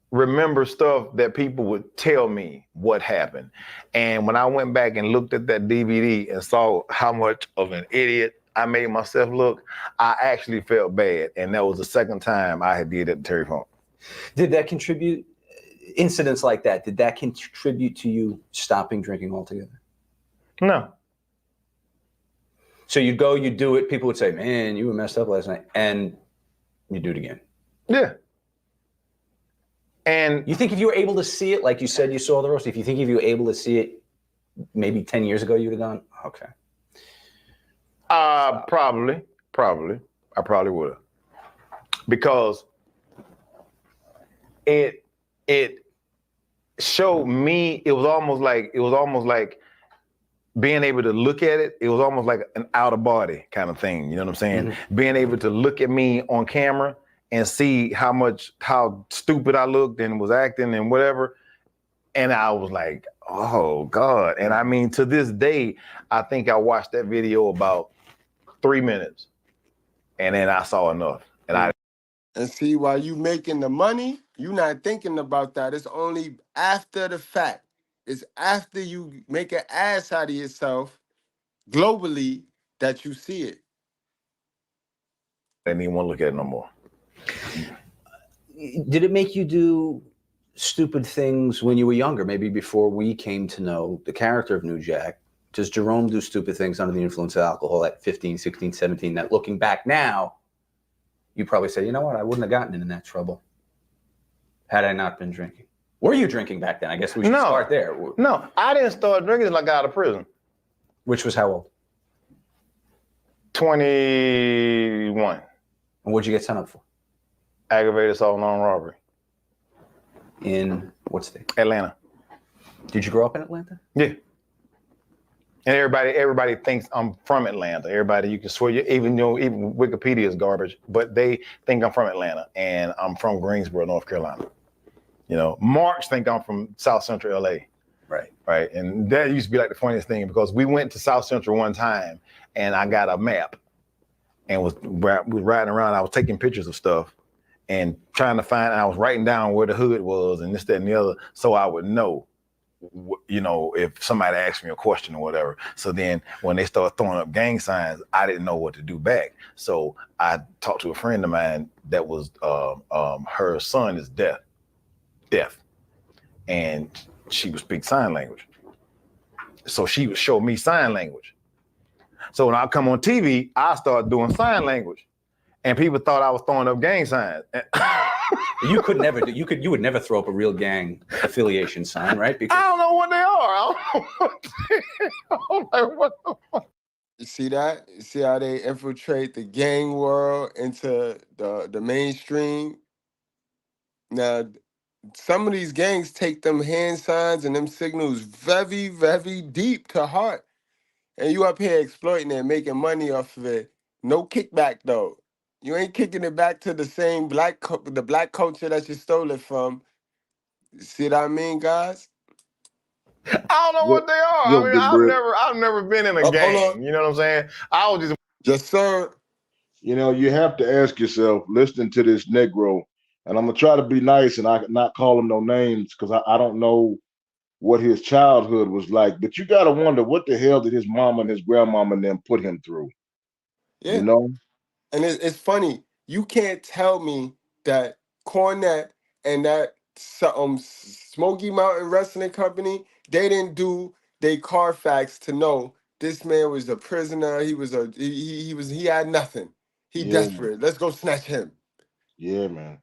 remember stuff that people would tell me what happened. And when I went back and looked at that DVD and saw how much of an idiot I made myself look, I actually felt bad. And that was the second time I had did it at Terry Funk. Did that contribute, incidents like that, did that contribute to you stopping drinking altogether? No. So you'd go, you'd do it, people would say, man, you were messed up last night, and you do it again. Yeah. And you think if you were able to see it, like you said you saw the roast, if you were able to see it maybe 10 years ago, you'd have gone, okay. Probably. I probably would have. Because it showed me, it was almost like being able to look at it, it was almost like an out of body kind of thing. You know what I'm saying? Mm-hmm. Being able to look at me on camera and see how stupid I looked and was acting and whatever. And I was like, oh God. And I mean, to this day, I think I watched that video about 3 minutes and then I saw enough. And see, while you making the money, you not thinking about that. It's only after the fact. It's after you make an ass out of yourself globally that you see it. I didn't even want to look at it no more. Did it make you do stupid things when you were younger, maybe before we came to know the character of New Jack? Does Jerome do stupid things under the influence of alcohol at 15, 16, 17, that looking back now, you probably say, you know what, I wouldn't have gotten in that trouble had I not been drinking? Were you drinking back then? I guess we should start there. No, I didn't start drinking until I got out of prison. Which was how old? 21. And what'd you get sent up for? Aggravated assault and armed robbery. In what state? Atlanta. Did you grow up in Atlanta? Yeah. And everybody thinks I'm from Atlanta. Everybody, you can swear, even Wikipedia is garbage, but they think I'm from Atlanta, and I'm from Greensboro, North Carolina. You know, Marks think I'm from South Central LA. Right. And that used to be like the funniest thing, because we went to South Central one time and I got a map and was riding around. I was taking pictures of stuff and trying to find, I was writing down where the hood was and this, that, and the other, so I would know, you know, if somebody asked me a question or whatever. So then when they started throwing up gang signs, I didn't know what to do back. So I talked to a friend of mine that was, her son is deaf. And she would speak sign language. So she would show me sign language. So when I come on TV, I start doing sign language. And people thought I was throwing up gang signs. You would never throw up a real gang affiliation sign, right? Because I don't know what they are. You see that? You see how they infiltrate the gang world into the mainstream? Now, some of these gangs take them hand signs and them signals very, very deep to heart. And you up here exploiting it and making money off of it. No kickback though. You ain't kicking it back to the same the black culture that you stole it from. See what I mean, guys? I don't know what they are. Yo, I mean, Big Bird. I've never been in a Hold gang. on. You know what I'm saying? I was just Yes, sir. You know, you have to ask yourself, listening to this Negro, and I'm gonna try to be nice and I not call him no names because I don't know what his childhood was like. But you gotta wonder what the hell did his mama and his grandmama and them put him through? Yeah. You know? And it's funny. You can't tell me that Cornette and that Smoky Mountain Wrestling Company, they didn't do their Carfax to know this man was a prisoner. He had nothing. He Yeah, man. desperate. Let's go snatch him. Yeah, man.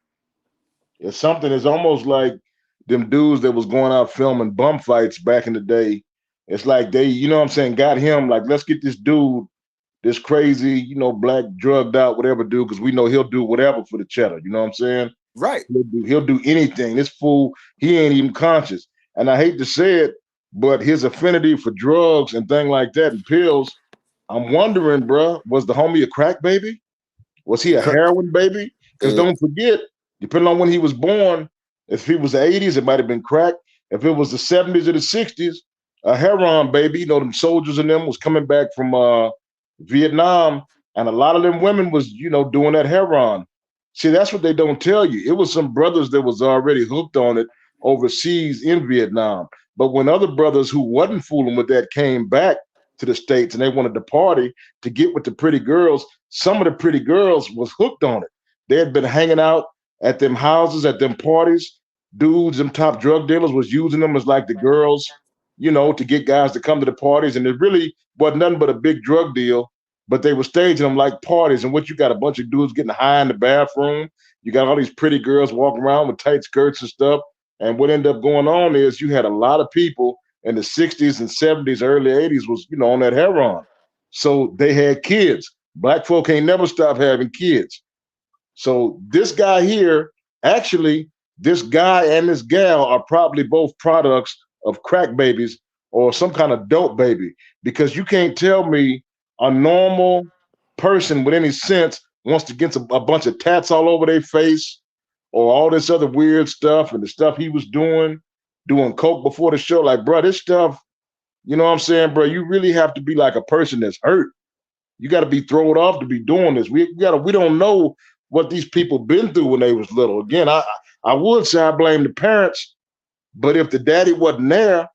It's something. It's almost like them dudes that was going out filming bum fights back in the day. It's like they, you know what I'm saying, got him like, let's get this dude, this crazy, you know, black drugged out, whatever dude, because we know he'll do whatever for the cheddar. You know what I'm saying? Right. He'll do anything. This fool, he ain't even conscious. And I hate to say it, but his affinity for drugs and things like that and pills, I'm wondering, bruh, was the homie a crack baby? Was he a heroin baby? Because don't forget, depending on when he was born, if he was the 80s, it might have been crack. If it was the 70s or the 60s, a heroin baby, you know, them soldiers and them was coming back from Vietnam, and a lot of them women was, you know, doing that heroin. See, that's what they don't tell you. It was some brothers that was already hooked on it overseas in Vietnam. But when other brothers who wasn't fooling with that came back to the States and they wanted to party to get with the pretty girls, some of the pretty girls was hooked on it. They had been hanging out at them houses, at them parties. Dudes, them top drug dealers was using them as like the girls, you know, to get guys to come to the parties. And it really wasn't nothing but a big drug deal, but they were staging them like parties. And what you got, a bunch of dudes getting high in the bathroom. You got all these pretty girls walking around with tight skirts and stuff. And what ended up going on is you had a lot of people in the 60s and 70s, early 80s was, you know, on that heroin. So they had kids. Black folk ain't never stopped having kids. So this guy here, actually, this guy and this gal are probably both products of crack babies or some kind of dope baby, because you can't tell me a normal person with any sense wants to get a bunch of tats all over their face or all this other weird stuff and the stuff he was doing coke before the show. Like, bro, this stuff, you know what I'm saying, bro? You really have to be like a person that's hurt. You got to be thrown off to be doing this. We don't know what these people been through when they was little. Again, I would say I blame the parents, but if the daddy wasn't there,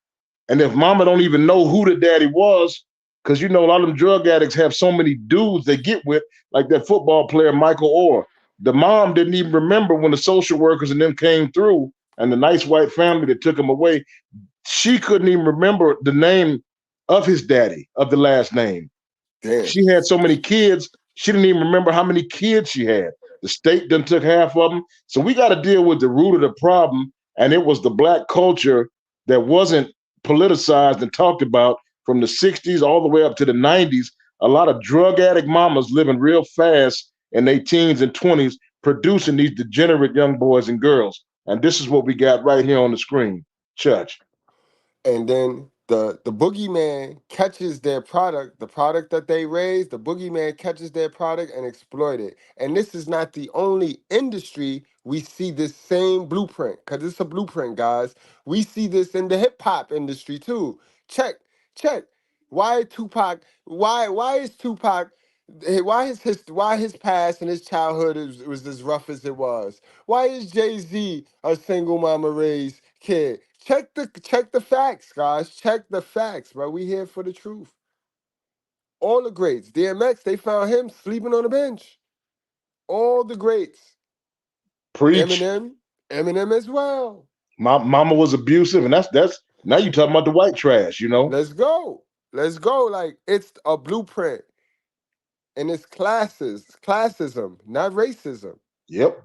and if mama don't even know who the daddy was, because you know a lot of them drug addicts have so many dudes they get with, like that football player Michael Orr. The mom didn't even remember when the social workers and them came through, and the nice white family that took him away. She couldn't even remember the name of his daddy, of the last name. Damn. She had so many kids, she didn't even remember how many kids she had. The state done took half of them. So we got to deal with the root of the problem. And it was the black culture that wasn't politicized and talked about from the 60s all the way up to the 90s. A lot of drug addict mamas living real fast in their teens and 20s, producing these degenerate young boys and girls. And this is what we got right here on the screen. Church. And then the boogeyman catches their product, the product that they raised, the boogeyman catches their product and exploit it. And this is not the only industry we see this same blueprint, because it's a blueprint, guys. We see this in the hip hop industry too. Check. Why Tupac? Why is Tupac? Why his past and his childhood was as rough as it was? Why is Jay-Z a single mama raised kid? Check the facts, guys. Check the facts, bro. We here for the truth. All the greats. DMX, they found him sleeping on a bench. All the greats. Preach. Eminem as well. My mama was abusive, and that's now you talking about the white trash, you know. Let's go. Like, it's a blueprint. And it's classism, not racism. Yep.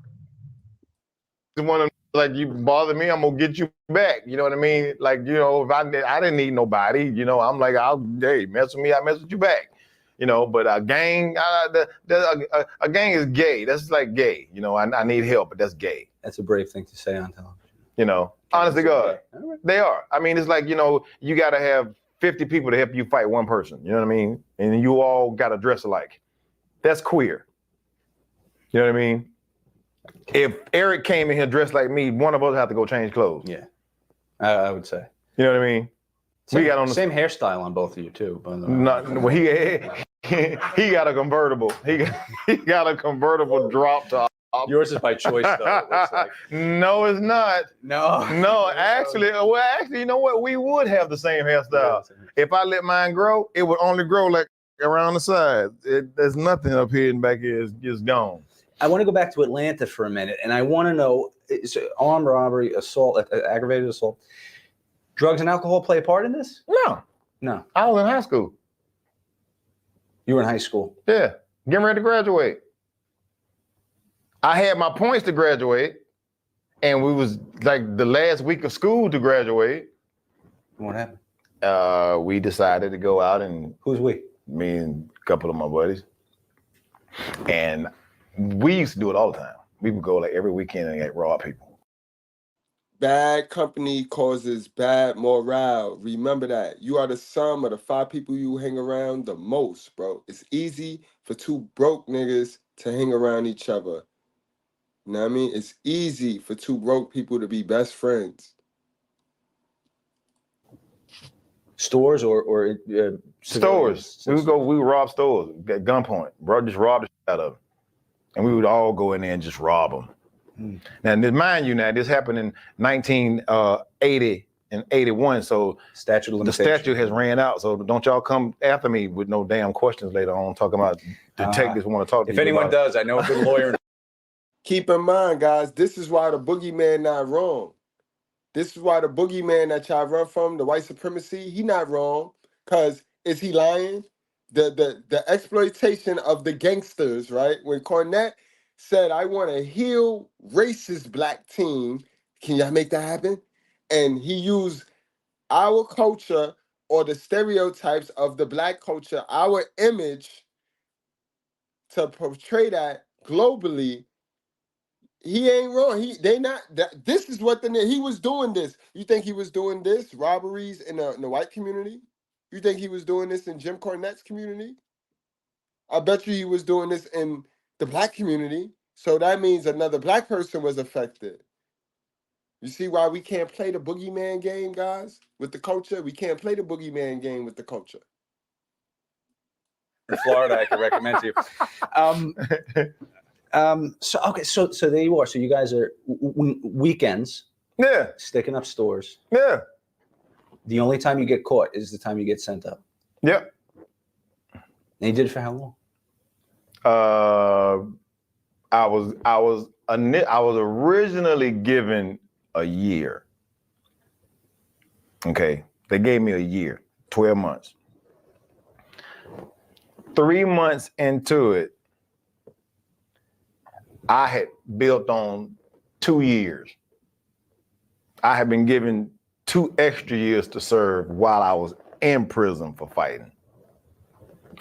The one like you bother me, I'm gonna get you back. You know what I mean? Like, you know, if I didn't need nobody, you know, I'm like, hey, mess with me, I mess with you back. You know, but a gang, a gang is gay. That's like gay. You know, I need help, but that's gay. That's a brave thing to say on television. You know, honestly, God, they are. I mean, it's like, you know, you got to have 50 people to help you fight one person. You know what I mean? And you all got to dress alike. That's queer. You know what I mean? If Eric came in here dressed like me, one of us have to go change clothes. Yeah, I would say. You know what I mean? Same, we got on the same hairstyle on both of you too. But well, he got a convertible. He got a convertible drop top. Yours is by choice, though. It looks like. No, it's not. No. Actually, you know what? We would have the same hairstyle. If I let mine grow, it would only grow like around the sides. There's nothing up here and back here is just gone. I want to go back to Atlanta for a minute, and I want to know: armed robbery, assault, aggravated assault, drugs and alcohol play a part in this? No. I was in high school. You were in high school? Yeah, getting ready to graduate. I had my points to graduate, and we was like the last week of school to graduate. What happened? We decided to go out and... Who's we? Me and a couple of my buddies. And we used to do it all the time. We would go like every weekend and rob people. Bad company causes bad morale. Remember that. You are the sum of the 5 people you hang around the most, bro. It's easy for 2 broke niggas to hang around each other. You know what I mean? It's easy for 2 broke people to be best friends. Stores or stores. We would rob stores at gunpoint. Bro, just rob the shit out of them. And we would all go in there and just rob them. Now, mind you, this happened in 1980 and 81, so statute of the limitations. statute has ran out. So don't y'all come after me with no damn questions later on talking about detectives want to talk to you. If anyone does, I know a good lawyer. Keep in mind, guys, this is why the boogeyman not wrong. This is why the boogeyman that y'all run from, the white supremacy, he not wrong. Because is he lying? The exploitation of the gangsters, right? When Cornette said, I want to heal racist black team, can y'all make that happen? And he used our culture or the stereotypes of the black culture, our image, to portray that globally. He ain't wrong. This is what he was doing this. You think he was doing this, robberies in the white community? You think he was doing this in Jim Cornette's community? I bet you he was doing this in the black community. So that means another black person was affected. You see why we can't play the boogeyman game, guys, with the culture? We can't play the boogeyman game with the culture. In Florida, I can recommend to you. So there you are. So you guys are weekends. Yeah. Sticking up stores. Yeah. The only time you get caught is the time you get sent up. Yep. And you did it for how long? I was originally given a year. Okay. They gave me a year, 12 months. 3 months into it, I had built on 2 years. I had been given 2 extra years to serve while I was in prison for fighting.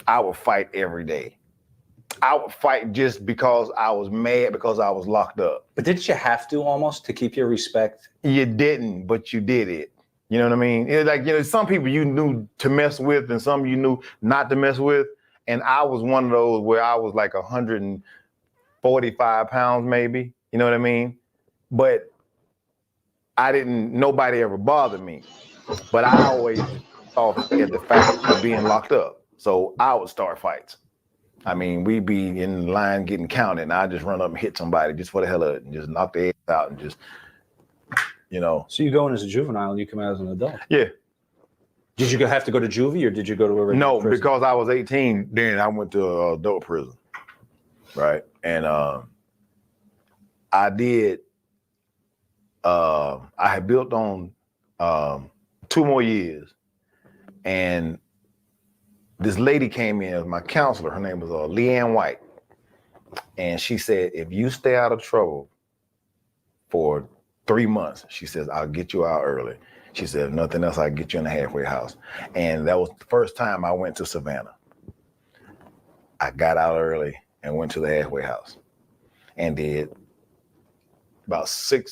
I would fight every day. I would fight just because I was mad because I was locked up. But didn't you have to almost to keep your respect? You didn't, but you did it. You know what I mean? It's like, some people you knew to mess with and some you knew not to mess with. And I was one of those where I was like 145 pounds maybe, you know what I mean? But nobody ever bothered me. But I always thought at the fact of being locked up. So I would start fights. I mean, we'd be in line getting counted and I'd just run up and hit somebody just for the hell of it and just knock their ass out and just, So you go in as a juvenile and you come out as an adult? Yeah. Did you have to go to juvie or did you go to a regular prison? Because I was 18, then I went to adult prison. Right. And I had built on 2 more years. And this lady came in as my counselor. Her name was Leanne White. And she said, if you stay out of trouble for 3 months, she says, I'll get you out early. She said, if nothing else, I'll get you in the halfway house. And that was the first time I went to Savannah. I got out early and went to the halfway house and did about 5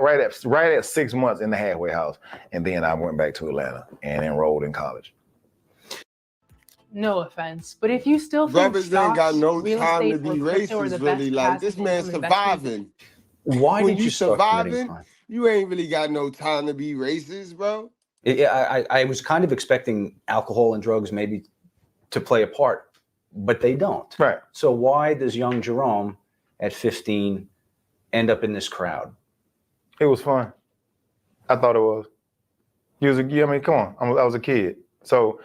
right at 6 months in the halfway house, and then I went back to Atlanta and enrolled in college. No offense, but if you still think Brothers ain't got stocks, no real time to estate, or be crypto are racist, the really. best Like, this passive man's income investment, surviving. Why When did you start committing surviving, crime? you ain't really got no time to be racist, bro. I was kind of expecting alcohol and drugs maybe to play a part, but they don't. Right. So why does young Jerome at 15 end up in this crowd? It was fun. I thought it was. I mean, come on. I was a kid. So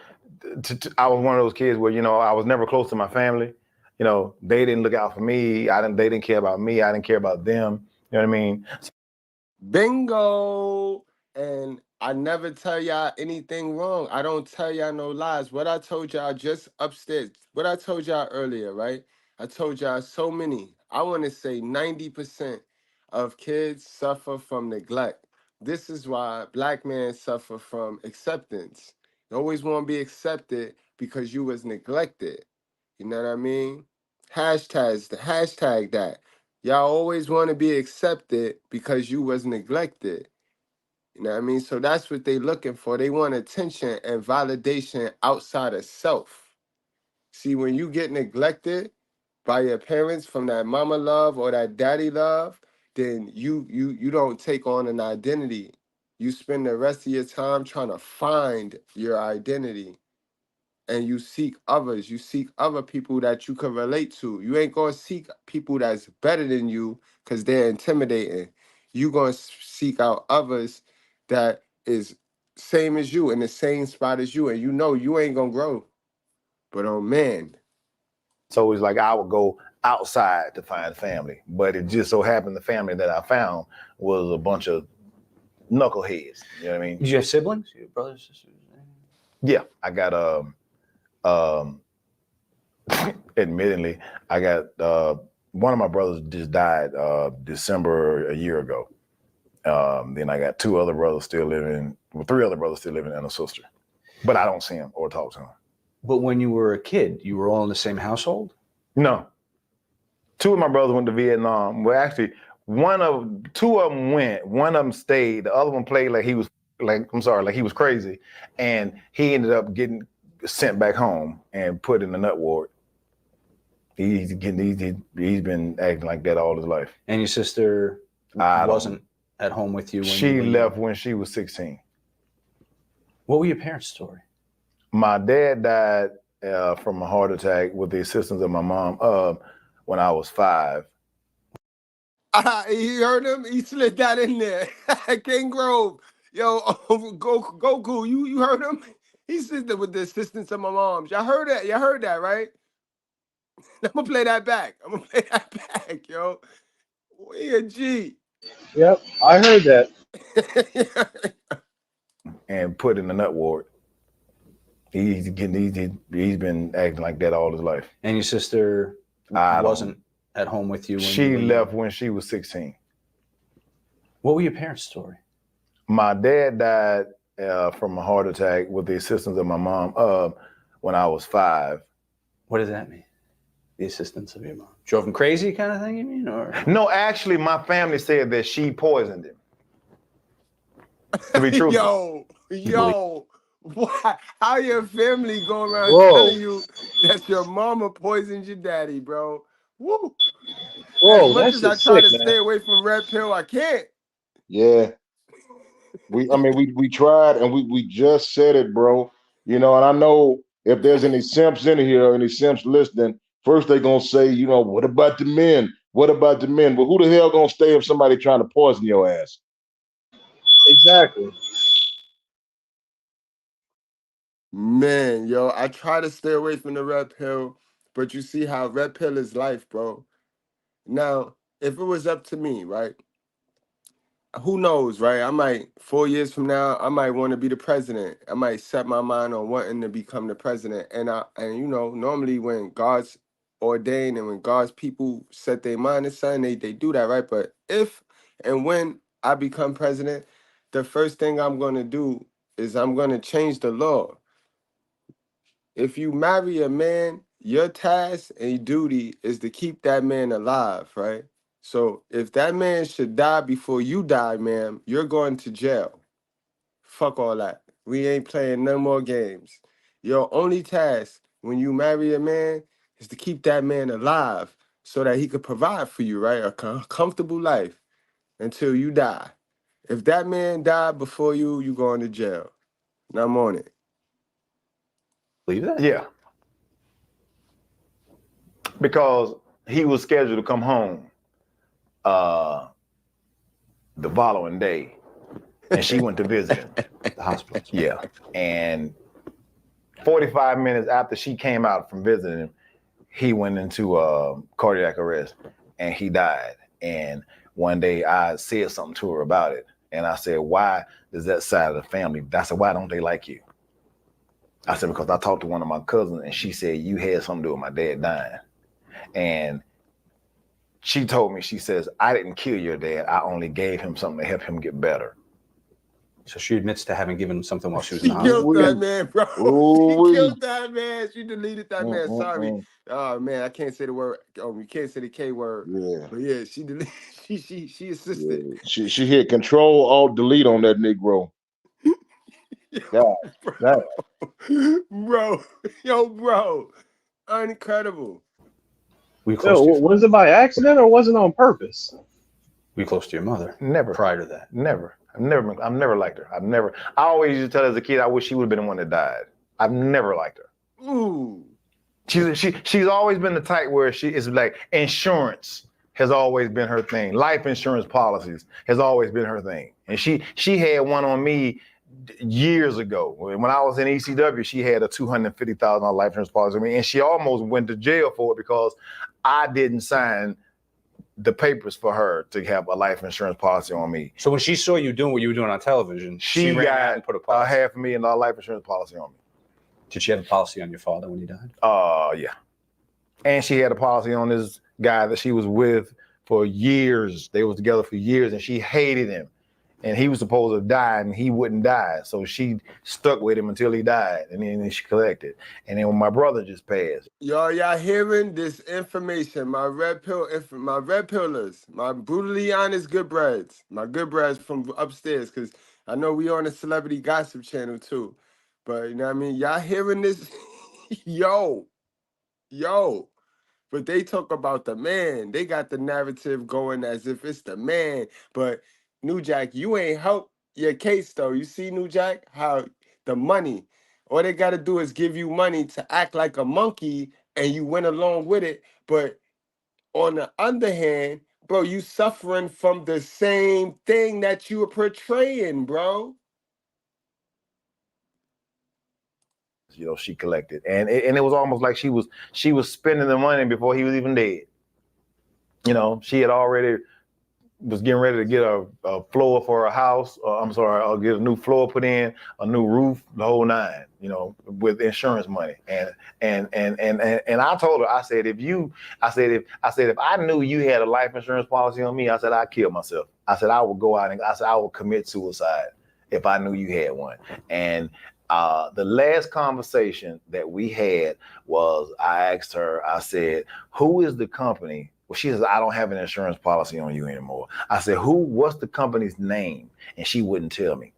I was one of those kids where, I was never close to my family. They didn't look out for me. They didn't care about me. I didn't care about them. You know what I mean? Bingo. And I never tell y'all anything wrong. I don't tell y'all no lies. What I told y'all just upstairs, what I told y'all earlier, right? I told y'all so many. I want to say 90% of kids suffer from neglect. This is why black men suffer from acceptance. You always want to be accepted because you was neglected. You know what I mean? Hashtag that. Y'all always want to be accepted because you was neglected. You know what I mean? So that's what they looking for. They want attention and validation outside of self. See, when you get neglected by your parents from that mama love or that daddy love, then you don't take on an identity. You spend the rest of your time trying to find your identity. And you seek others. You seek other people that you can relate to. You ain't gonna seek people that's better than you because they're intimidating. You gonna seek out others that is same as you in the same spot as you, and you ain't gonna grow. But oh man. So it's like I would go outside to find family, but it just so happened the family that I found was a bunch of knuckleheads. You know what I mean? Did you have siblings? You have brothers, sisters? Yeah, I got admittedly, I got one of my brothers just died December a year ago. Then I got three other brothers still living, and a sister. But I don't see them or talk to them. But when you were a kid, you were all in the same household? No. Two of my brothers went to Vietnam. Well, actually, two of them went. One of them stayed. The other one played like he was crazy. And he ended up getting sent back home and put in the nut ward. He's been acting like that all his life. And your sister wasn't at home with you? She left when she was 16. What were your parents' story? My dad died from a heart attack with the assistance of my mom when I was 5. You heard him? He slid that in there. King Grove. Yo, Goku, you heard him? He slid that with the assistance of my mom. Y'all heard that? Y'all heard that, right? I'm gonna play that back. Yo. We a G. Yep, I heard that. And put in the nut ward. He's been acting like that all his life. And your sister wasn't at home with you? She left when she was 16. What were your parents' story? My dad died from a heart attack with the assistance of my mom when I was 5. What does that mean? The assistance of your mom? Drove him crazy kind of thing, you mean? Or no, actually, my family said that she poisoned him. To be truthful. Yo. Why? How your family going around telling you that your mama poisoned your daddy, bro? Woo! Whoa, as much as I try to stay away from red pill, I can't. Yeah. We tried and we just said it, bro. And I know if there's any simps in here, any simps listening, first they're gonna say, what about the men? What about the men? But who the hell gonna stay if somebody trying to poison your ass? Exactly. Man, yo, I try to stay away from the red pill, but you see how red pill is life, bro. Now, if it was up to me, right? Who knows, right? 4 years from now, I might want to be the president. I might set my mind on wanting to become the president. And normally when God's ordained and when God's people set their mind to something, they do that, right? But if and when I become president, the first thing I'm going to do is I'm going to change the law. If you marry a man, your task and duty is to keep that man alive, right? So if that man should die before you die, ma'am, you're going to jail. Fuck all that. We ain't playing no more games. Your only task when you marry a man is to keep that man alive so that he could provide for you, right? A comfortable life until you die. If that man died before you, you going to jail. And I'm on it. Believe that? Yeah. Because he was scheduled to come home the following day, and she went to visit him. The hospital. Yeah. And 45 minutes after she came out from visiting him, he went into cardiac arrest and he died. And one day I said something to her about it. And I said, why does that side of the family, I said, why don't they like you? I said, because I talked to one of my cousins and she said, you had something to do with my dad dying. And she told me, she says, I didn't kill your dad. I only gave him something to help him get better. So she admits to having given him something while she was in the She killed hospital. that man, bro. She killed that man. She deleted that man. Sorry. Oh man, I can't say the word. Oh, you can't say the K word. Yeah. But yeah, she deleted. She assisted. Yeah. She hit Control Alt Delete on that Negro. Yo, bro. Yo, bro. Incredible. Was it by accident or was it on purpose? Were you close to your mother? Never. Prior to that? Never. I've never liked her. I always used to tell her as a kid, I wish she would have been the one that died. I've never liked her. Ooh. She's always been the type where she is like, insurance has always been her thing. Life insurance policies has always been her thing. And she had one on me years ago. When I was in ECW, she had a $250,000 life insurance policy on me, and she almost went to jail for it because I didn't sign the papers for her to have a life insurance policy on me. So when she saw you doing what you were doing on television, she ran out got and put a a policy. $500,000 life insurance policy on me. Did she have a policy on your father when he died? Yeah. And she had a policy on this guy that she was with for years. They was together for years, and she hated him. And he was supposed to die, and he wouldn't die. So she stuck with him until he died, and then she collected. And then when my brother just passed. Y'all hearing this information? My red pillars, my brutally honest good breads, my good breads from upstairs, because I know we on a celebrity gossip channel too. But you know what I mean? Y'all hearing this? Yo. But they talk about the man. They got the narrative going as if it's the man. But New Jack, you ain't helped your case though. You see, New Jack, how the money, all they got to do is give you money to act like a monkey and you went along with it. But on the other hand, bro, you suffering from the same thing that you were portraying, bro. You know, she collected, and it was almost like she was spending the money before he was even dead. You know, she had already was getting ready to get a floor for her house. I'll get a new floor put in, a new roof, the whole nine. You know, with insurance money, and I told her, I said, if I knew you had a life insurance policy on me, I said I'd kill myself. I said I would go out and I would commit suicide if I knew you had one. And the last conversation that we had was I asked her, I said, who is the company? Well, she says, I don't have an insurance policy on you anymore. I said, what's the company's name? And she wouldn't tell me,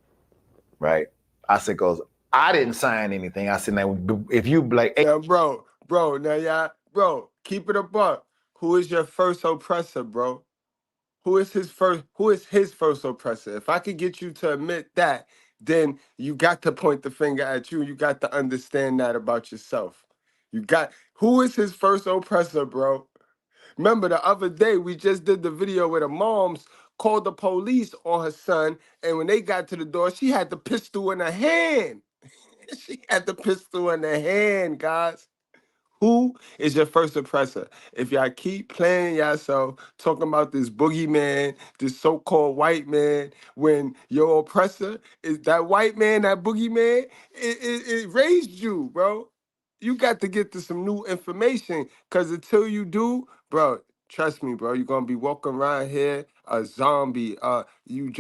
right? I said, because I didn't sign anything. I said, now, if you like... Now, bro, keep it a buck. Who is your first oppressor, bro? Who is his first oppressor? If I could get you to admit that, then you got to point the finger at you. You got to understand that about yourself. Who is his first oppressor, bro? Remember the other day, we just did the video where the moms called the police on her son, and when they got to the door, she had the pistol in her hand. She had the pistol in her hand, guys. Who is your first oppressor? If y'all keep playing yourself, talking about this boogeyman, this so-called white man, when your oppressor is that white man, that boogeyman, it raised you, bro. You got to get to some new information, because until you do, bro, trust me, bro, you're going to be walking around here a zombie. You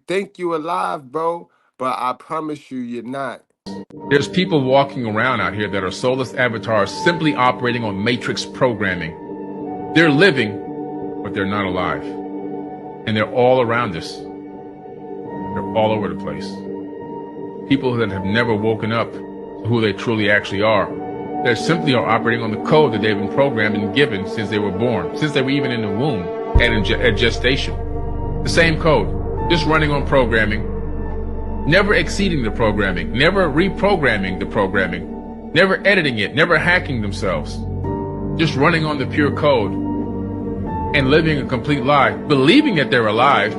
think you alive, bro, but I promise you, you're not. There's people walking around out here that are soulless avatars simply operating on matrix programming. They're living, but they're not alive. And they're all around us. They're all over the place. People that have never woken up to who they truly actually are. They simply are operating on the code that they've been programmed and given since they were born, since they were even in the womb and at gestation. The same code, just running on programming, never exceeding the programming, never reprogramming the programming, never editing it, never hacking themselves, just running on the pure code and living a complete lie, believing that they're alive,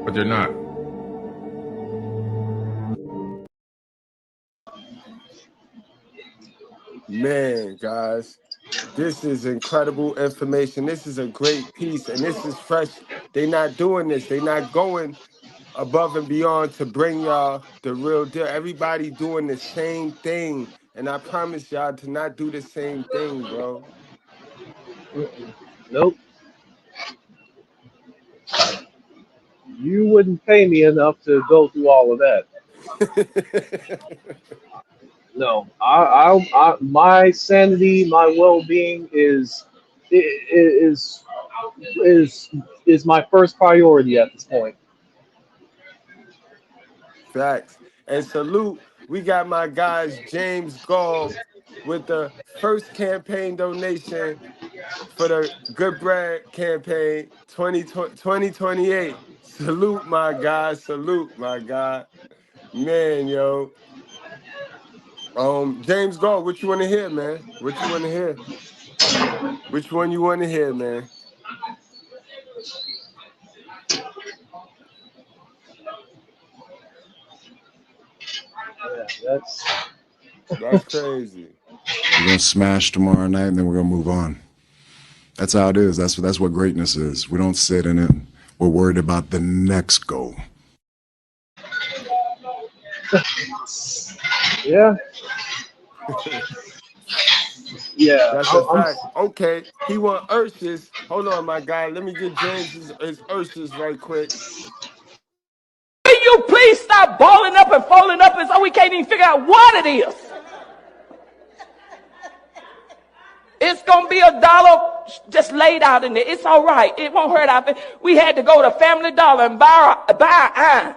but they're not. Man, guys, this is incredible information. This is a great piece, and this is fresh. They not doing this. They not going above and beyond to bring y'all the real deal. Everybody doing the same thing, and I promise y'all to not do the same thing, bro. Nope. You wouldn't pay me enough to go through all of that. No, my sanity, my well-being is my first priority at this point. Facts. And salute, we got my guys James Gall with the first campaign donation for the Good Bread campaign 2028. Salute, my guy. Salute, my guy. Man, yo. James Gall, what you want to hear, man? What you want to hear? Which one you want to hear, man? Yeah, that's crazy. We're gonna smash tomorrow night, and then we're gonna move on. That's how it is. That's what greatness is. We don't sit in it. We're worried about the next goal. Yeah. Yeah. That's a fact. Okay. He want Ursh's. Hold on, my guy. Let me get James his Ursh's right quick. Will you please stop balling up and folding up and so we can't even figure out what it is? It's going to be $1 just laid out in there. It's all right. It won't hurt our feelings. We had to go to Family Dollar and buy iron.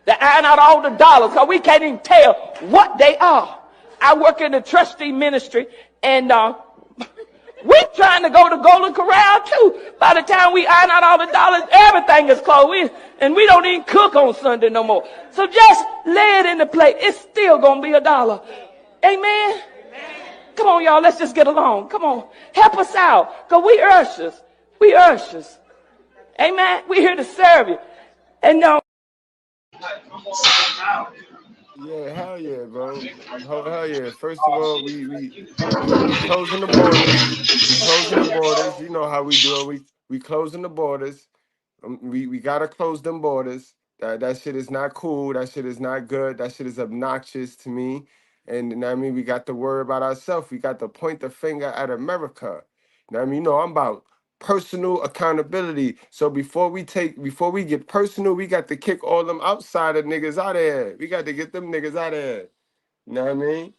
To iron out all the dollars because we can't even tell what they are. I work in the trustee ministry and we're trying to go to Golden Corral too. By the time we iron out all the dollars, everything is closed. And we don't even cook on Sunday no more. So just lay it in the plate. It's still going to be $1. Amen? Come on, y'all. Let's just get along. Come on. Help us out. Because we ushers. We ushers. Amen? We're here to serve you. And no. Yeah, hell yeah, bro. Hell yeah. First of all, we closing the borders. We closing the borders. You know how we do it. We closing the borders. We gotta close them borders. That shit is not cool. That shit is not good. That shit is obnoxious to me. And I mean, we got to worry about ourselves. We got to point the finger at America. I mean, I'm about personal accountability. So before we get personal, we got to kick all them outsider niggas out of here. We got to get them niggas out of here. You know what I mean?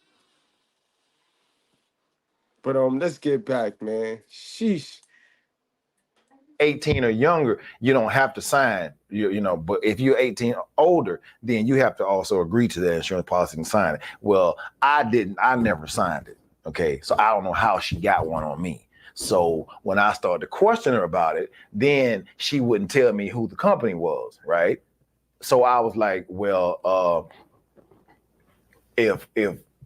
But let's get back, man. Sheesh. 18 or younger, you don't have to sign, but if you're 18 or older, then you have to also agree to the insurance policy and sign it. Well, I never signed it. Okay. So I don't know how she got one on me. So when I started to question her about it, then she wouldn't tell me who the company was, right? So I was like, well, if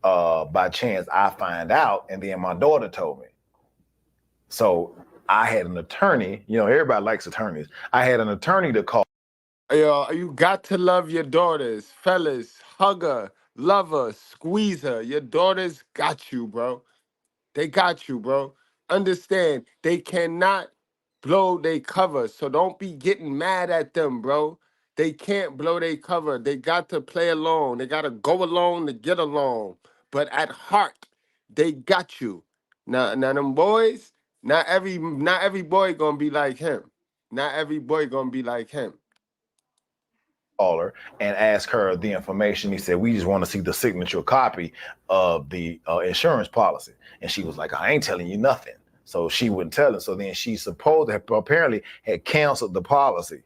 by chance I find out, and then my daughter told me. So I had an attorney, everybody likes attorneys. I had an attorney to call. Yo, you got to love your daughters, fellas. Hug her, love her, squeeze her. Your daughters got you, bro. They got you, bro. Understand, they cannot blow their cover, so don't be getting mad at them, bro. They can't blow their cover. They got to play along. They got to go along to get along. But at heart, they got you. Now them boys, not every boy gonna be like him. Not every boy gonna be like him. Her and ask her the information. He said, we just want to see the signature copy of the insurance policy. And she was like, I ain't telling you nothing. So she wouldn't tell him. So then she supposed to have apparently had canceled the policy.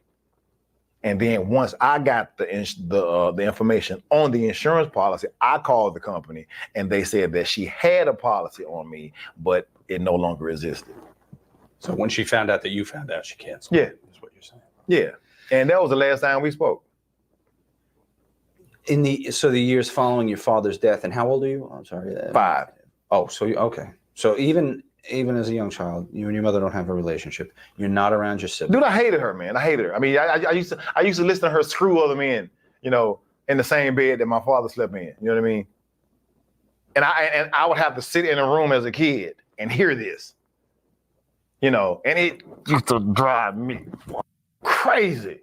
And then once I got the information on the insurance policy, I called the company and they said that she had a policy on me, but it no longer existed. So when she found out that you found out, she canceled. Yeah. Is what you're saying. Yeah. And that was the last time we spoke. So the years following your father's death, and how old are you? I'm sorry. 5. Oh, so okay. So even as a young child, you and your mother don't have a relationship. You're not around your siblings. Dude, I hated her, man. I hated her. I mean, I used to listen to her screw other men, you know, in the same bed that my father slept in. You know what I mean? And I would have to sit in a room as a kid and hear this, you know, and it used to drive me crazy,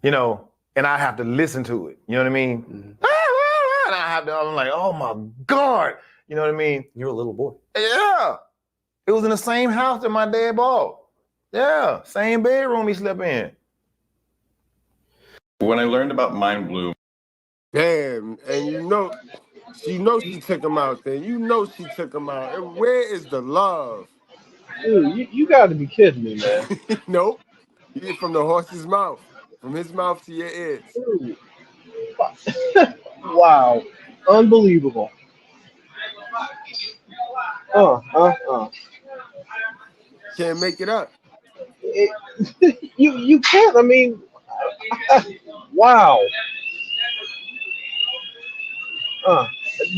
you know, and I have to listen to it. You know what I mean? Mm-hmm. And I'm like, oh my God. You know what I mean? You're a little boy. Yeah. It was in the same house that my dad bought. Yeah. Same bedroom he slept in. When I learned about Mind Bloom. Damn. And you know she took him out there. You know she took him out. And where is the love? Dude, you got to be kidding me, man. Nope. You get from the horse's mouth. From his mouth to your ears. Dude. Wow. Unbelievable. Can't make it up. You can't. I mean, wow.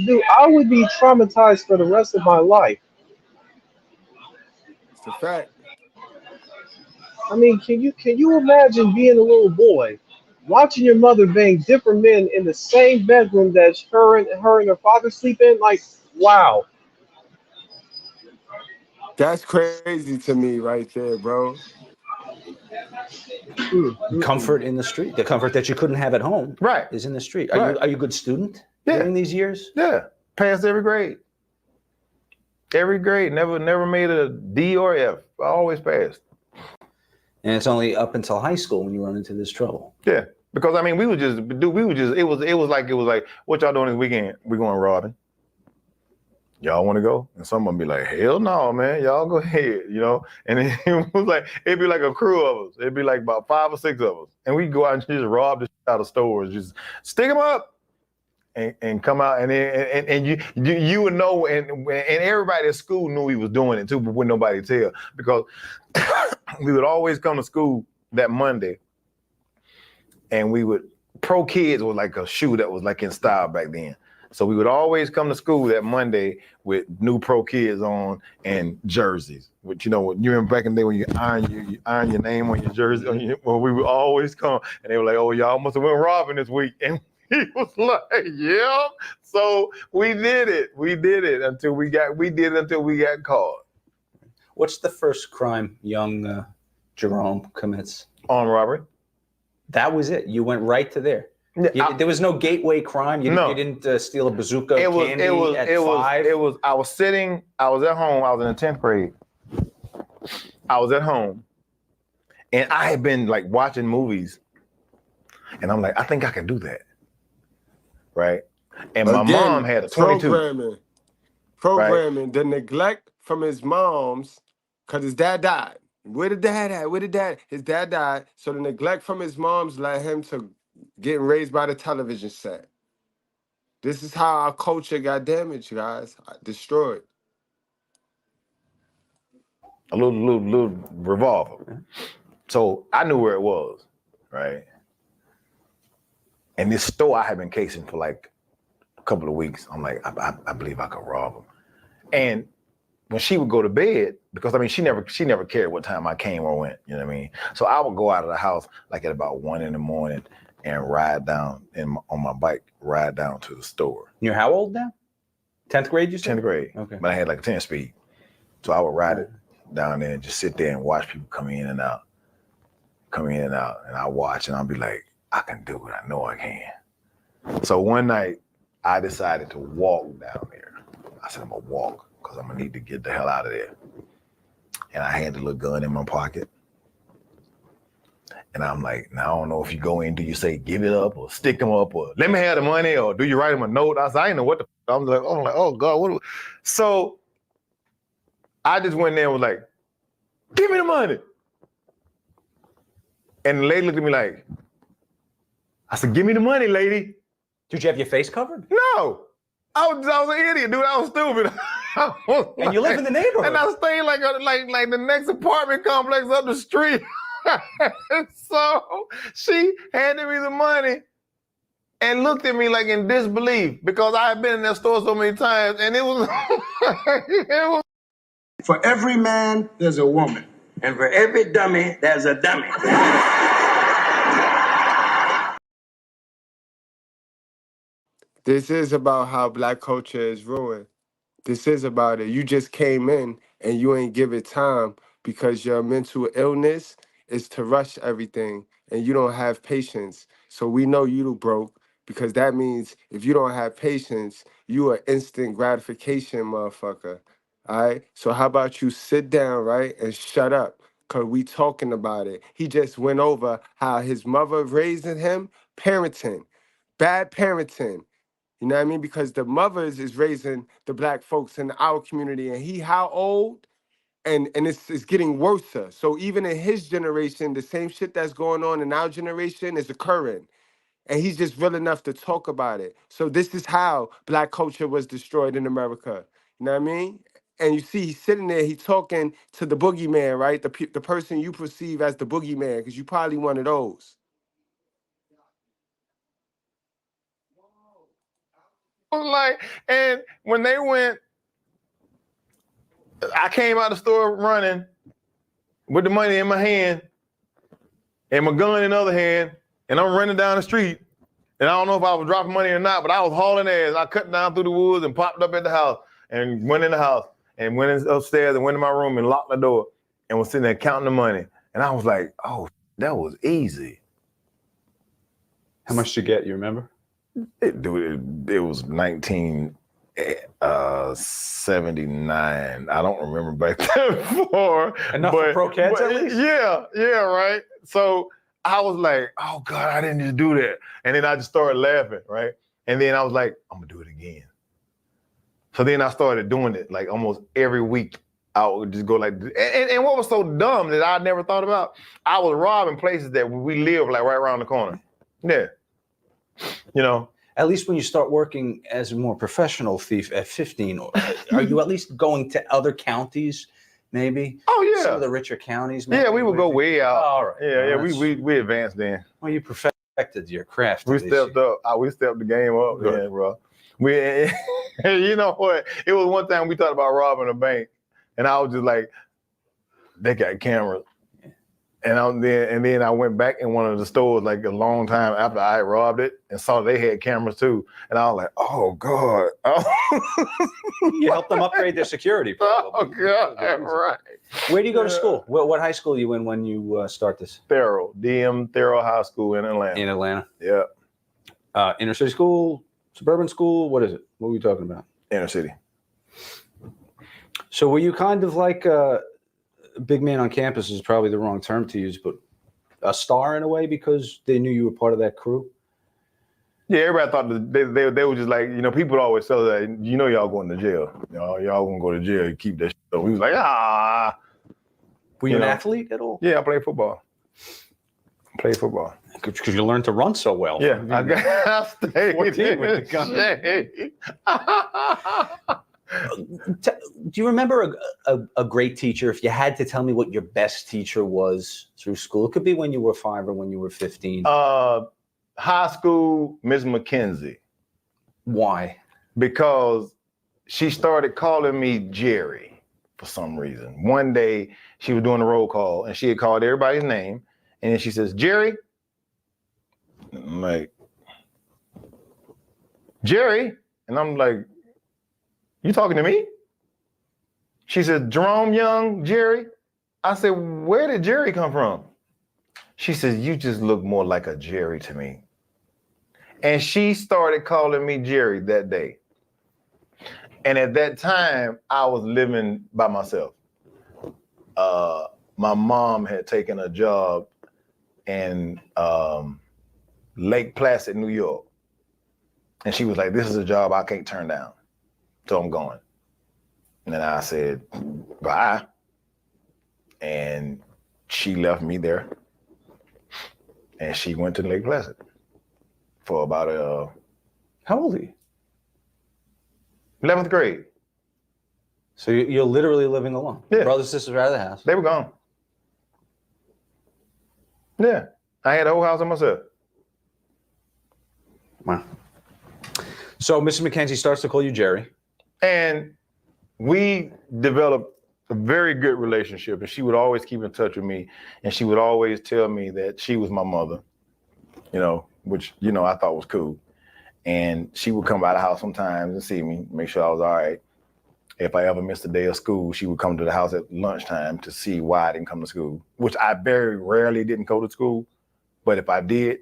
Dude, I would be traumatized for the rest of my life. It's a fact. I mean, can you imagine being a little boy, watching your mother bang different men in the same bedroom that her and her father sleep in? Like, wow. That's crazy to me right there, bro. Comfort in the street. The comfort that you couldn't have at home is in the street. Are you a good student during these years? Yeah. Passed every grade. Every grade. Never made a D or F. I always passed. And it's only up until high school when you run into this trouble. Yeah. Because I mean it was like, what y'all doing this weekend? We going robbing. Y'all want to go? And someone be like, hell no, man. Y'all go ahead, you know? And it'd be like a crew of us. It'd be like about 5 or 6 of us. And we'd go out and just rob the shit out of stores. Just stick them up and come out. And you would know, and everybody at school knew he was doing it too, but wouldn't nobody tell. Because we would always come to school that Monday and Pro Kids was like a shoe that was like in style back then. So we would always come to school that Monday with new Pro Kids on and jerseys. Which, you know, you remember back in the day when you iron your name on your jersey? Well, we would always come and they were like, oh, y'all must have went robbing this week. And he was like, yeah. So we did it. We did it until we got caught. What's the first crime young Jerome commits? Armed robbery. That was it. You went right to there. There was no gateway crime. You didn't steal a bazooka candy at 5. I was at home. I was in the 10th grade. I was at home, and I had been like watching movies, and I'm like, I think I can do that, right? And my mom had a 22. Programming, the neglect from his mom's, because his dad died. Where the dad at? His dad died, so the neglect from his mom's led him to getting raised by the television set. This is how our culture got damaged, guys. Destroyed. A little revolver. So I knew where it was, right? And this store I had been casing for like a couple of weeks. I'm like, I believe I could rob him. And when she would go to bed, because I mean, she never cared what time I came or went, you know what I mean? So I would go out of the house like at about 1 a.m. and ride down on my bike, ride down to the store. You're how old now? 10th grade, you said? 10th grade. Okay. But I had like a 10 speed. So I would ride it down there and just sit there and watch people come in and out. And I watch and I'll be like, I can do it. I know I can. So one night I decided to walk down there. I said, I'm gonna walk because I'm gonna need to get the hell out of there. And I had the little gun in my pocket. And I'm like, now I don't know if you go in, do you say give it up or stick them up or let me have the money or do you write them a note? I said, I didn't know what the I'm like, oh God, what? So I just went there and was like, give me the money. And the lady looked at me like, I said, give me the money, lady. Did you have your face covered? No. I was an idiot, dude. I was stupid. And you live in the neighborhood. And I stayed like the next apartment complex up the street. So she handed me the money and looked at me like in disbelief because I had been in that store so many times, and it was, it was. For every man, there's a woman. And for every dummy, there's a dummy. This is about how black culture is ruined. This is about it. You just came in and you ain't give it time because your mental illness is to rush everything and you don't have patience. So we know you broke because that means if you don't have patience, you are instant gratification motherfucker. All right? So how about you sit down, right, and shut up because we talking about it. He just went over how his mother raising him, parenting, bad parenting. You know what I mean? Because the mothers is raising the black folks in our community, and he how old? And it's getting worse. So even in his generation, the same shit that's going on in our generation is occurring. And he's just real enough to talk about it. So this is how black culture was destroyed in America. You know what I mean? And you see, he's sitting there, he's talking to the boogeyman, right? The person you perceive as the boogeyman, because you probably one of those. Like, and when they went, I came out the store running with the money in my hand and my gun in the other hand, and I'm running down the street. And I don't know if I was dropping money or not, but I was hauling ass. I cut down through the woods and popped up at the house and went in the house and went upstairs and went in my room and locked the door and was sitting there counting the money. And I was like, oh, that was easy. How much did you get? You remember? It was 1979. I don't remember back then before. Enough for pro kids at least? Yeah, right. So I was like, oh God, I didn't just do that. And then I just started laughing, right? And then I was like, I'm gonna do it again. So then I started doing it like almost every week. I would just go like, and what was so dumb that I never thought about, I was robbing places that we live like right around the corner. Yeah. You know, at least when you start working as a more professional thief at 15, are you at least going to other counties, maybe? Oh yeah, some of the richer counties. Maybe? Yeah, we would go way out. Oh, all right. Yeah, we advanced then. Well, you perfected your craft. We stepped up. We stepped the game up, yeah, bro. You know what? It was one time we talked about robbing a bank, and I was just like, they got cameras. And then I went back in one of the stores like a long time after I robbed it and saw they had cameras too. And I was like, oh God. You helped them upgrade their security. Probably. Oh God, right. Where do you go to school? What high school are you in when you start this? Thurl, DM Thurl High School in Atlanta. In Atlanta? Yeah. Inner city school, suburban school, what is it? What were we talking about? Inner city. So were you kind of like big man on campus is probably the wrong term to use, but a star in a way because they knew you were part of that crew? Yeah, everybody thought that they were just like, you know, people would always tell that, you know, y'all going to jail. You know, y'all gonna go to jail. You keep that shit. So we was like, ah. Were you an athlete at all? Yeah, I played football. Because you learned to run so well. Yeah, I stayed 14 with the gun. Do you remember a great teacher? If you had to tell me what your best teacher was through school, it could be when you were 5 or when you were 15. High school, Ms. McKenzie. Why? Because she started calling me Jerry for some reason. One day she was doing a roll call and she had called everybody's name. And then she says, Jerry. I'm like, Jerry? And I'm like, you talking to me? She said, Jerome Young, Jerry? I said, where did Jerry come from? She says, you just look more like a Jerry to me. And she started calling me Jerry that day. And at that time, I was living by myself. My mom had taken a job in Lake Placid, New York. And she was like, this is a job I can't turn down. So I'm going. And then I said, bye. And she left me there. And she went to Lake Placid for about How old are you? 11th grade. So you're literally living alone. Yeah. Brothers, sisters are out of the house. They were gone. Yeah. I had the whole house on myself. Wow. So Mrs. McKenzie starts to call you Jerry. And we developed a very good relationship, and she would always keep in touch with me, and she would always tell me that she was my mother, which, I thought was cool. And she would come by the house sometimes and see me, make sure I was all right. If I ever missed a day of school, she would come to the house at lunchtime to see why I didn't come to school, which I very rarely didn't go to school. But if I did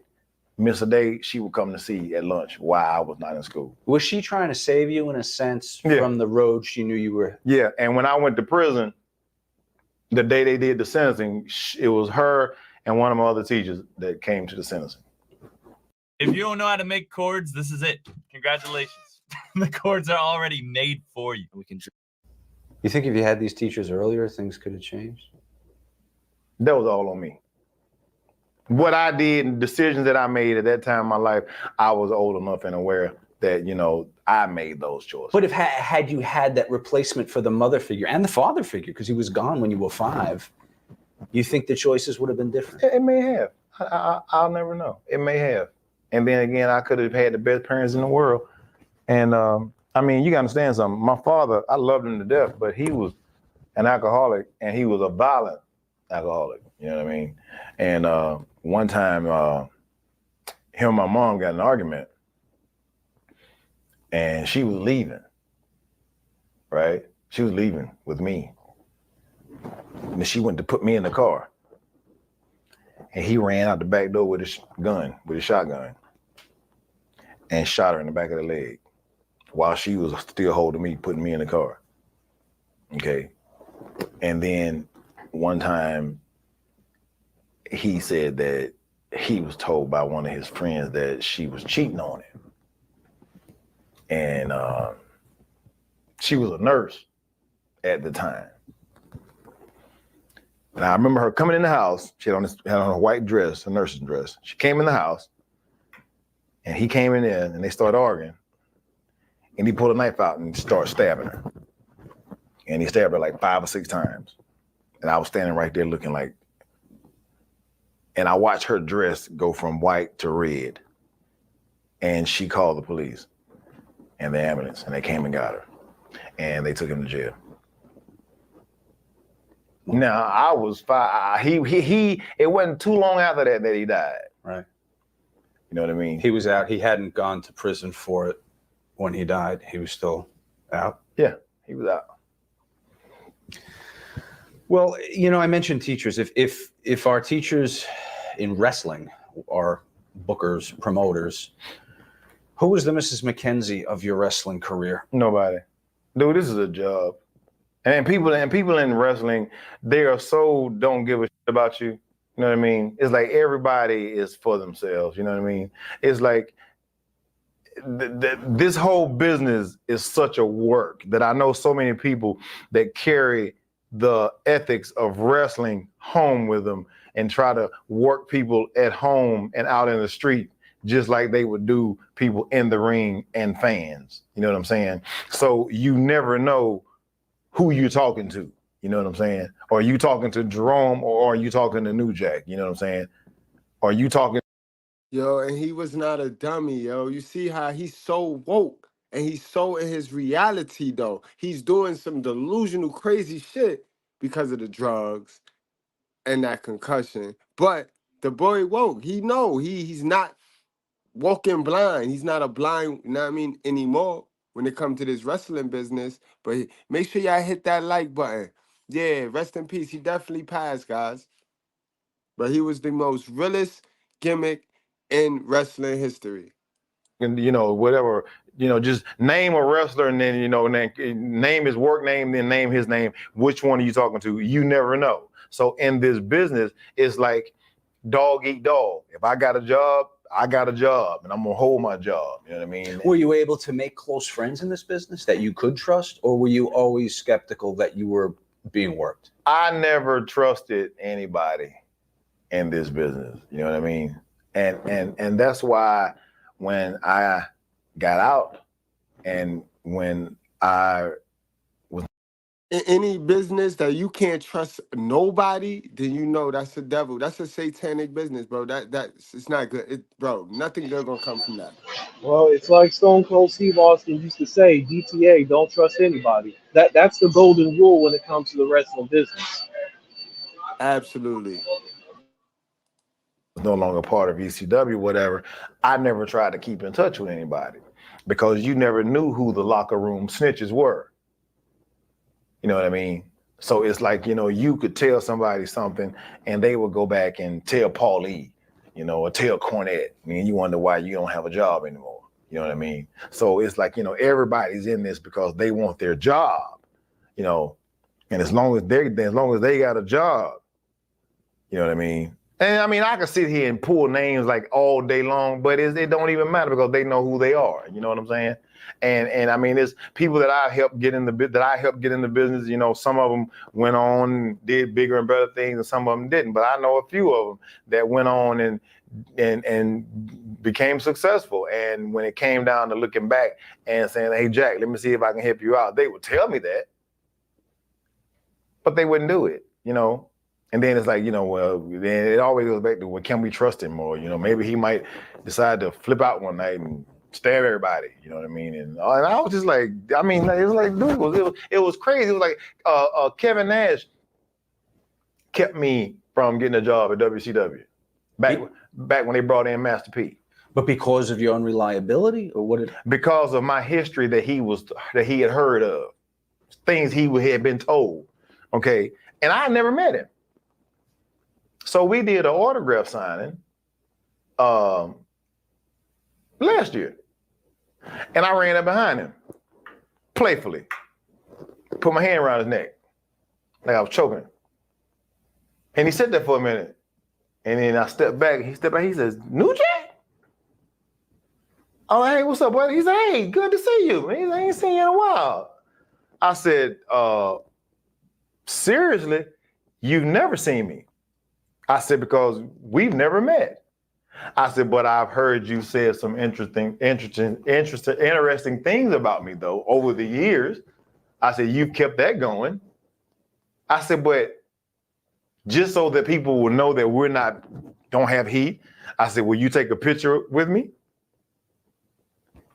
miss a day, she would come to see at lunch why I was not in school. Was she trying to save you in a sense from the road she knew you were? Yeah, and when I went to prison, the day they did the sentencing, it was her and one of my other teachers that came to the sentencing. If you don't know how to make chords, this is it. Congratulations. The chords are already made for you. You think if you had these teachers earlier, things could have changed? That was all on me. What I did and decisions that I made at that time in my life, I was old enough and aware that, I made those choices. But if had you had that replacement for the mother figure and the father figure, because he was gone when you were 5, you think the choices would have been different? It may have. I'll never know. It may have. And then again, I could have had the best parents in the world. And you gotta understand something. My father, I loved him to death, but he was an alcoholic, and he was a violent alcoholic. You know what I mean? And one time, him and my mom got in an argument, and she was leaving, right? She was leaving with me. And she went to put me in the car. And he ran out the back door with his shotgun, and shot her in the back of the leg while she was still holding me, putting me in the car. Okay. And then one time he said that he was told by one of his friends that she was cheating on him. And she was a nurse at the time. And I remember her coming in the house. She had on a white dress, a nurse's dress. She came in the house, and he came in there, and they started arguing. And he pulled a knife out and started stabbing her. And he stabbed her like 5 or 6 times. And I was standing right there looking like, and I watched her dress go from white to red. And she called the police and the ambulance, and they came and got her. And they took him to jail. Now, I was 5. It wasn't too long after that he died. Right. You know what I mean? He was out. He hadn't gone to prison for it when he died. He was still out. Yeah, he was out. Well, I mentioned teachers. If our teachers in wrestling are bookers, promoters, who was the Mrs. McKenzie of your wrestling career? Nobody. Dude, this is a job. And people in wrestling, they are so don't give a shit about you. You know what I mean? It's like everybody is for themselves. You know what I mean? It's like this whole business is such a work that I know so many people that carry the ethics of wrestling home with them and try to work people at home and out in the street just like they would do people in the ring and fans. You know what I'm saying? So you never know who you're talking to. You know what I'm saying? Or are you talking to Jerome, or are you talking to New Jack? You know what I'm saying? Or are you talking? Yo, and he was not a dummy, yo. You see how he's so woke and he's so in his reality, though. He's doing some delusional, crazy shit because of the drugs and that concussion. But the boy woke. He know he's not walking blind. He's not a blind, you know what I mean, anymore when it comes to this wrestling business. But make sure y'all hit that like button. Yeah, rest in peace. He definitely passed, guys. But he was the most realest gimmick in wrestling history. And whatever, just name a wrestler and then, name his work name, then name his name. Which one are you talking to? You never know. So in this business, it's like dog eat dog. If I got a job, I got a job and I'm gonna hold my job. You know what I mean? Were you able to make close friends in this business that you could trust, or were you always skeptical that you were being worked? I never trusted anybody in this business. You know what I mean? And that's why when I got out and when I was In any business that you can't trust nobody, then you know that's the devil. That's a satanic business, bro. That's it's not good. Bro, nothing good gonna come from that. Well, it's like Stone Cold Steve Austin used to say, DTA, don't trust anybody. That's the golden rule when it comes to the wrestling business. Absolutely. no longer part of ECW, whatever, I never tried to keep in touch with anybody because you never knew who the locker room snitches were. You know what I mean? So it's like, you know, you could tell somebody something and they would go back and tell Paulie, you know, or tell Cornette. I mean, you wonder why you don't have a job anymore. You know what I mean? So it's like, you know, everybody's in this because they want their job, you know, and as long as they got a job, you know what I mean? And I mean, I can sit here and pull names like all day long, but it don't even matter because they know who they are. You know what I'm saying? And I mean, it's people that I helped get in the business. You know, some of them went on and did bigger and better things, and some of them didn't. But I know a few of them that went on and became successful. And when it came down to looking back and saying, "Hey, Jack, let me see if I can help you out," they would tell me that, but they wouldn't do it. You know. And then it's like, you know, well, then it always goes back to, well, can we trust him? Or, you know, maybe he might decide to flip out one night and stab everybody. You know what I mean? And I was just like, I mean, it was like, dude, it was crazy. It was like Kevin Nash kept me from getting a job at WCW back when they brought in Master P. But because of your unreliability, or what? Because of my history that he had heard of, things he had been told. Okay, and I never met him. So we did an autograph signing last year. And I ran up behind him, playfully. Put my hand around his neck, like I was choking him. And he sat there for a minute. And then I stepped back, he says, "New Jack?" I'm like, "Hey, what's up, buddy?" He said, "Hey, good to see you." He said, "I ain't seen you in a while." I said, "Seriously, you've never seen me?" I said, "Because we've never met." I said, "But I've heard you say some interesting things about me, though, over the years." I said, "You've kept that going." I said, "But just so that people will know that don't have heat," I said, "Will you take a picture with me?"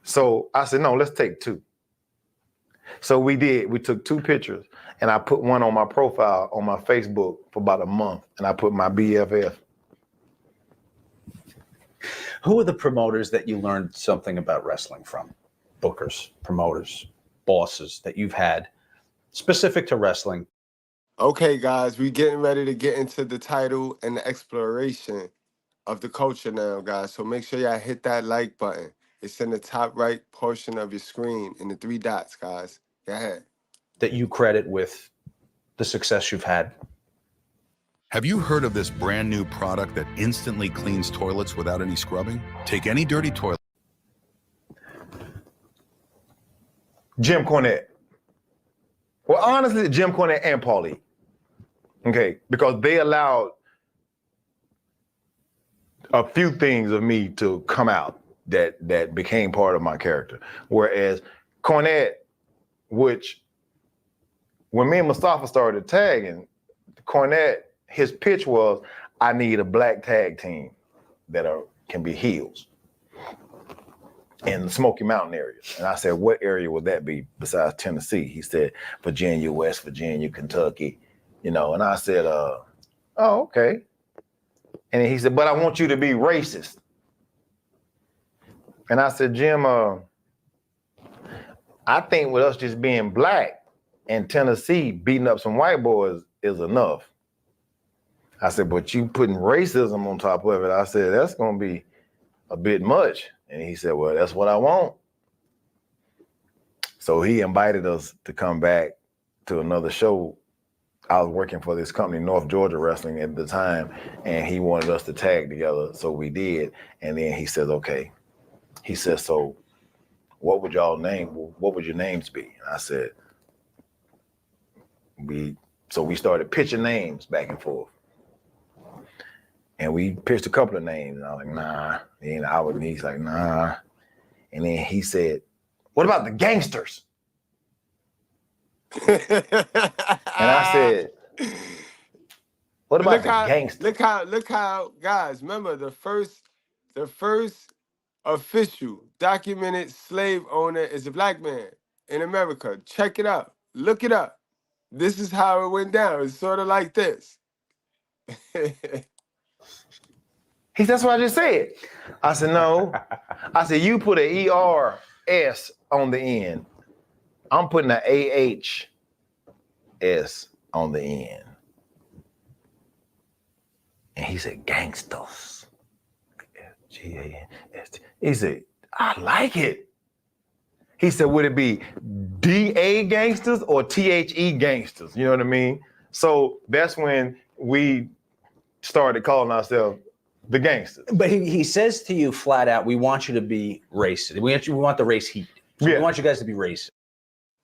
So I said, "No, let's take two." So we did. We took two pictures, and I put one on my profile on my Facebook for about a month, and I put my BFF. Who are the promoters that you learned something about wrestling from? Bookers, promoters, bosses that you've had specific to wrestling? Okay, guys, we getting ready to get into the title and the exploration of the culture now, guys. So make sure y'all hit that like button. It's in the top right portion of your screen in the 3 dots, guys. Go ahead. That you credit with the success you've had. Have you heard of this brand new product that instantly cleans toilets without any scrubbing? Take any dirty toilet. Jim Cornette. Well, honestly, Jim Cornette and Paulie. Okay, because they allowed a few things of me to come out that became part of my character. Whereas Cornette, which when me and Mustafa started tagging, Cornette, his pitch was, "I need a black tag team that can be heels in the Smoky Mountain area." And I said, "What area would that be besides Tennessee?" He said, "Virginia, West Virginia, Kentucky, you know." And I said, "Oh, okay." And he said, "But I want you to be racist." And I said, "Jim, I think with us just being black and Tennessee beating up some white boys is enough." I said, "But you putting racism on top of it," I said, "that's going to be a bit much." And he said, "Well, that's what I want." So he invited us to come back to another show I was working for this company, North Georgia Wrestling at the time, and he wanted us to tag together, so we did. And then he says, okay. He says, so what would your names be? And I said, so we started pitching names back and forth. And we pitched a couple of names, and I was like, nah. And he's like, nah. And then he said, what about the Gangsters? And I said, what about the Gangsters? Look how, guys, remember the first official documented slave owner is a black man in America. Check it out. Look it up. This is how it went down. It's sort of like this. That's what I just said. I said, no. I said, you put an ERS on the end. I'm putting an AHS on the end. And he said, Gangsters. G-A-N-S-T. He said, I like it. He said, would it be D-A Gangsters or T-H-E Gangsters? You know what I mean? So that's when we started calling ourselves the Gangsters. But he says to you flat out, we want you to be racist. We want the race heat. So we want you guys to be racist.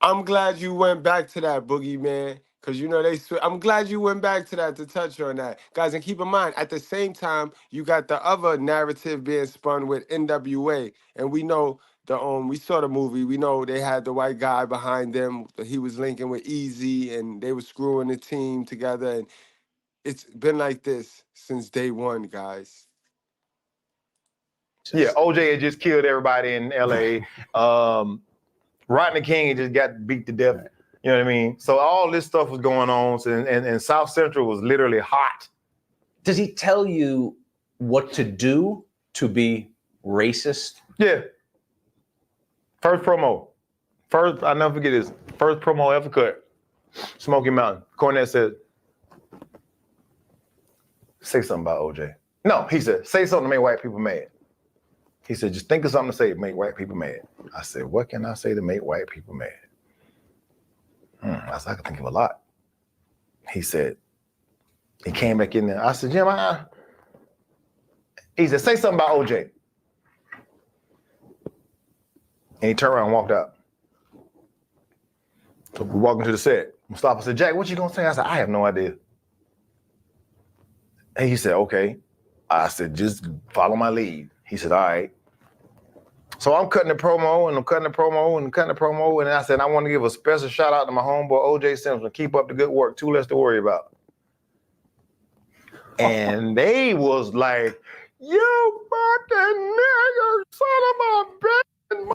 I'm glad you went back to that, Boogie, man. Because, you know, I'm glad you went back to that to touch on that. Guys, and keep in mind, at the same time, you got the other narrative being spun with NWA. And we know we saw the movie. We know they had the white guy behind them. He was linking with Easy, and they were screwing the team together. And it's been like this since day one, guys. Yeah, OJ had just killed everybody in LA. Rodney King had just got beat to death. You know what I mean? So all this stuff was going on, and South Central was literally hot. Does he tell you what to do to be racist? Yeah. First promo. I'll never forget this. First promo ever cut. Smoky Mountain. Cornette said, say something about OJ. No, he said, say something to make white people mad. He said, just think of something to say to make white people mad. I said, what can I say to make white people mad? I said, I can think of a lot. He said, he came back in there. I said, Jim, he said, say something about OJ. And he turned around and walked out. So we walked into the set. Mustafa said, Jack, what you gonna say? I said, I have no idea. And he said, okay. I said, just follow my lead. He said, all right. So I'm cutting the promo, and I'm cutting the promo, and I'm cutting the promo, and I said, I want to give a special shout out to my homeboy, OJ Simpson. Keep up the good work. Too less to worry about. And they was like, you fucking nigger, son of a bitch.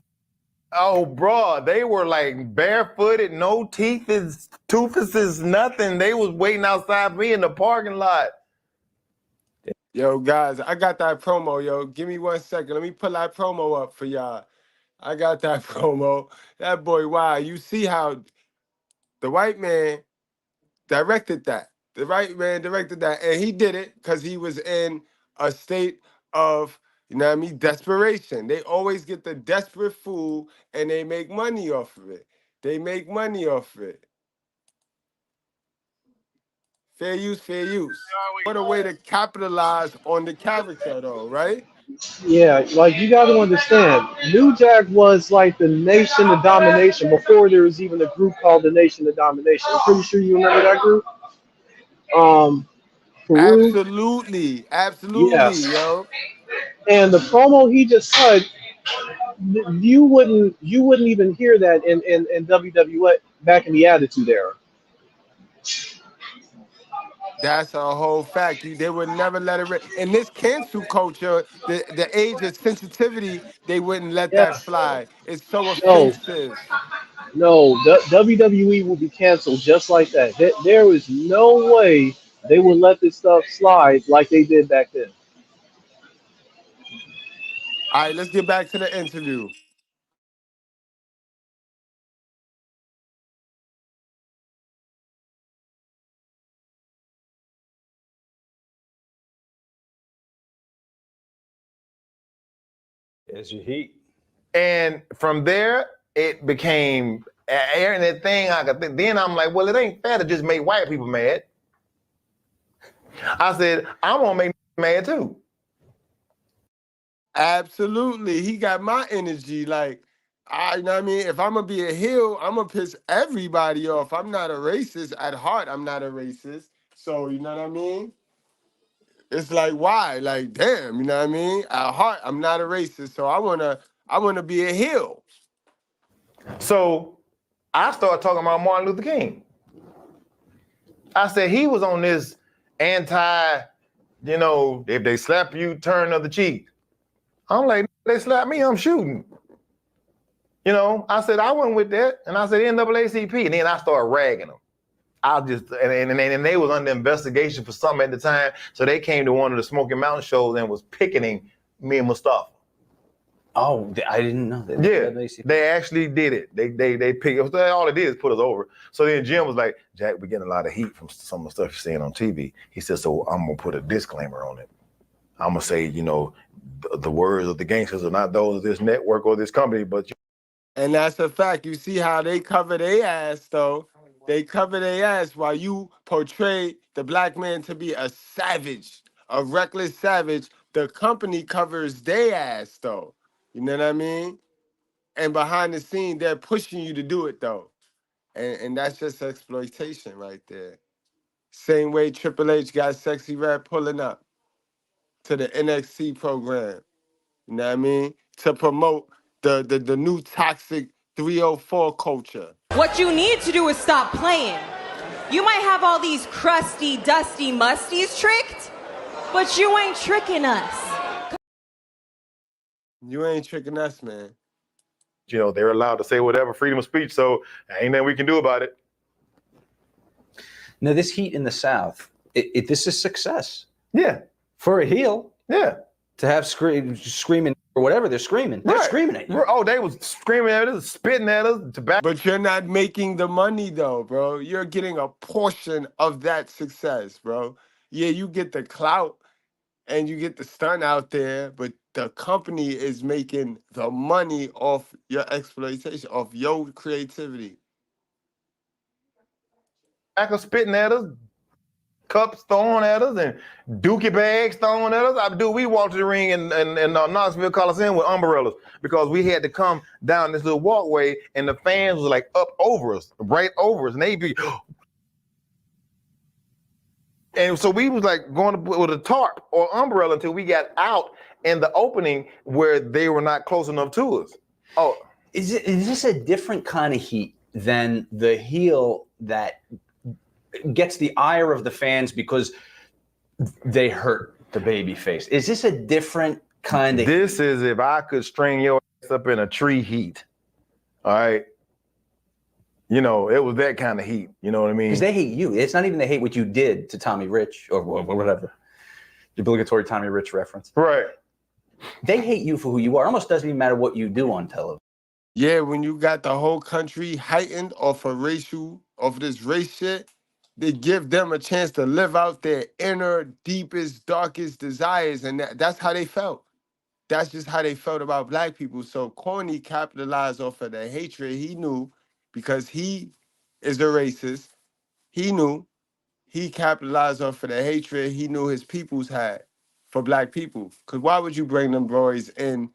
Oh, bro, they were like barefooted, no teeth, toothless, nothing. They was waiting outside me in the parking lot. Yo, guys, I got that promo, yo. Give me 1 second. Let me pull that promo up for y'all. I got that promo. That boy, wow. You see how the white man directed that. The white man directed that. And he did it because he was in a state of, you know what I mean, desperation. They always get the desperate fool and they make money off of it. They make money off of it. Fair use, fair use. What a way to capitalize on the character, though, right? Yeah, like you got to understand, New Jack was like the Nation of Domination before there was even a group called the Nation of Domination. I'm pretty sure you remember that group. Peru. Absolutely, Yes. yo. And the promo he just said, you wouldn't even hear that in WWE back in the Attitude Era. That's a whole fact. They would never let it. In this cancel culture, the age of sensitivity, they wouldn't let that Yes. fly. It's so No, offensive. no, WWE will be canceled just like that. There is no way they would let this stuff slide like they did back then. All right, let's get back to the interview. There's your heat. And from there, it became airing that thing. Then I'm like, well, it ain't fair to just make white people mad. I said, I want to make mad too. Absolutely. He got my energy. Like, you know what I mean? If I'm going to be a heel, I'm going to piss everybody off. I'm not a racist. At heart, I'm not a racist. So, you know what I mean? It's like, why? Like, damn, you know what I mean? At heart, I'm not a racist. So I wanna be a heel. So I started talking about Martin Luther King. I said he was on this anti, if they slap you, turn the other cheek. I'm like, they slap me, I'm shooting. I said, I went with that. And I said, NAACP. And then I started ragging them. And they was under investigation for something at the time. So they came to one of the Smoky Mountain shows and was picketing me and Mustafa. Oh, I didn't know that. Yeah, they actually did it. They picked us. All it did is put us over. So then Jim was like, Jack, we're getting a lot of heat from some of the stuff you're saying on TV. He said, so I'm going to put a disclaimer on it. I'm going to say, the words of the gangsters are not those of this network or this company, but... And that's a fact. You see how they cover their ass, though. They cover their ass while you portray the black man to be a savage, a reckless savage. The company covers their ass, though. You know what I mean? And behind the scene, they're pushing you to do it, though. And that's just exploitation right there. Same way Triple H got Sexy Red pulling up to the NXT program. You know what I mean? To promote the new toxic 304 culture. What you need to do is stop playing. You might have all these crusty, dusty musties tricked, but you ain't tricking us. You ain't tricking us, man. They're allowed to say whatever, freedom of speech, so ain't nothing we can do about it. Now, this heat in the South, this is success. Yeah. For a heel. Yeah. To have screaming or whatever they're screaming. They're screaming at you. Oh, they was screaming at us, spitting at us, tobacco. But you're not making the money, though, bro. You're getting a portion of that success, bro. Yeah, you get the clout and you get the stunt out there, but the company is making the money off your exploitation, off your creativity. Tobacco spitting at us, cups thrown at us, and dookie bags thrown at us. We walked to the ring in Knoxville Coliseum with umbrellas because we had to come down this little walkway, and the fans was like up over us, right over us, and they'd be. And so we was like going with a tarp or umbrella until we got out in the opening where they were not close enough to us. Oh, is this a different kind of heat than the heel that gets the ire of the fans because they hurt the baby face? Is this a different kind of This is if I could string your ass up in a tree heat. All right. It was that kind of heat. You know what I mean? Because they hate you. It's not even they hate what you did to Tommy Rich or whatever. The obligatory Tommy Rich reference. Right. They hate you for who you are. It almost doesn't even matter what you do on television. Yeah, when you got the whole country heightened off this race shit, they give them a chance to live out their inner, deepest, darkest desires. And that's how they felt. That's just how they felt about black people. So Corny capitalized off of the hatred he knew because he is a racist. He knew. He capitalized off of the hatred he knew his peoples had for black people. Because why would you bring them boys in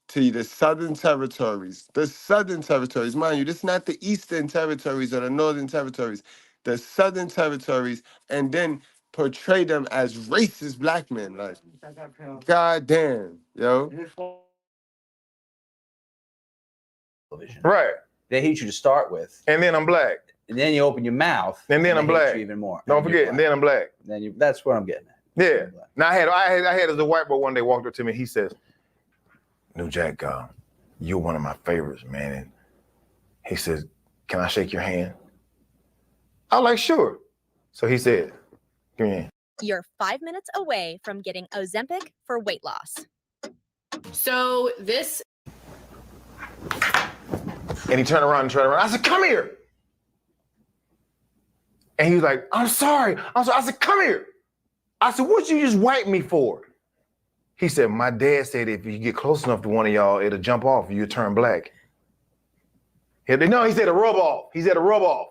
to the southern territories? The southern territories. Mind you, this is not the eastern territories or the northern territories. The southern territories, and then portray them as racist black men. Like, goddamn, yo. Right. They hate you to start with. And then I'm black. And then you open your mouth. And then I'm black. Even more. Don't forget, and then I'm black. That's what I'm getting at. Yeah. Now I had as a white boy one day walked up to me. He says, "New Jack, you're one of my favorites, man." And he says, "Can I shake your hand?" I was like, "Sure." So he said, "Give me your hand." You're 5 minutes away from getting Ozempic for weight loss. So this. And he turned around. I said, "Come here." And he was like, I'm sorry. I said, "Come here." I said, "What you just wipe me for?" He said, "My dad said if you get close enough to one of y'all, it'll jump off and you'll turn black." No, he said a rub off. He said a rub off.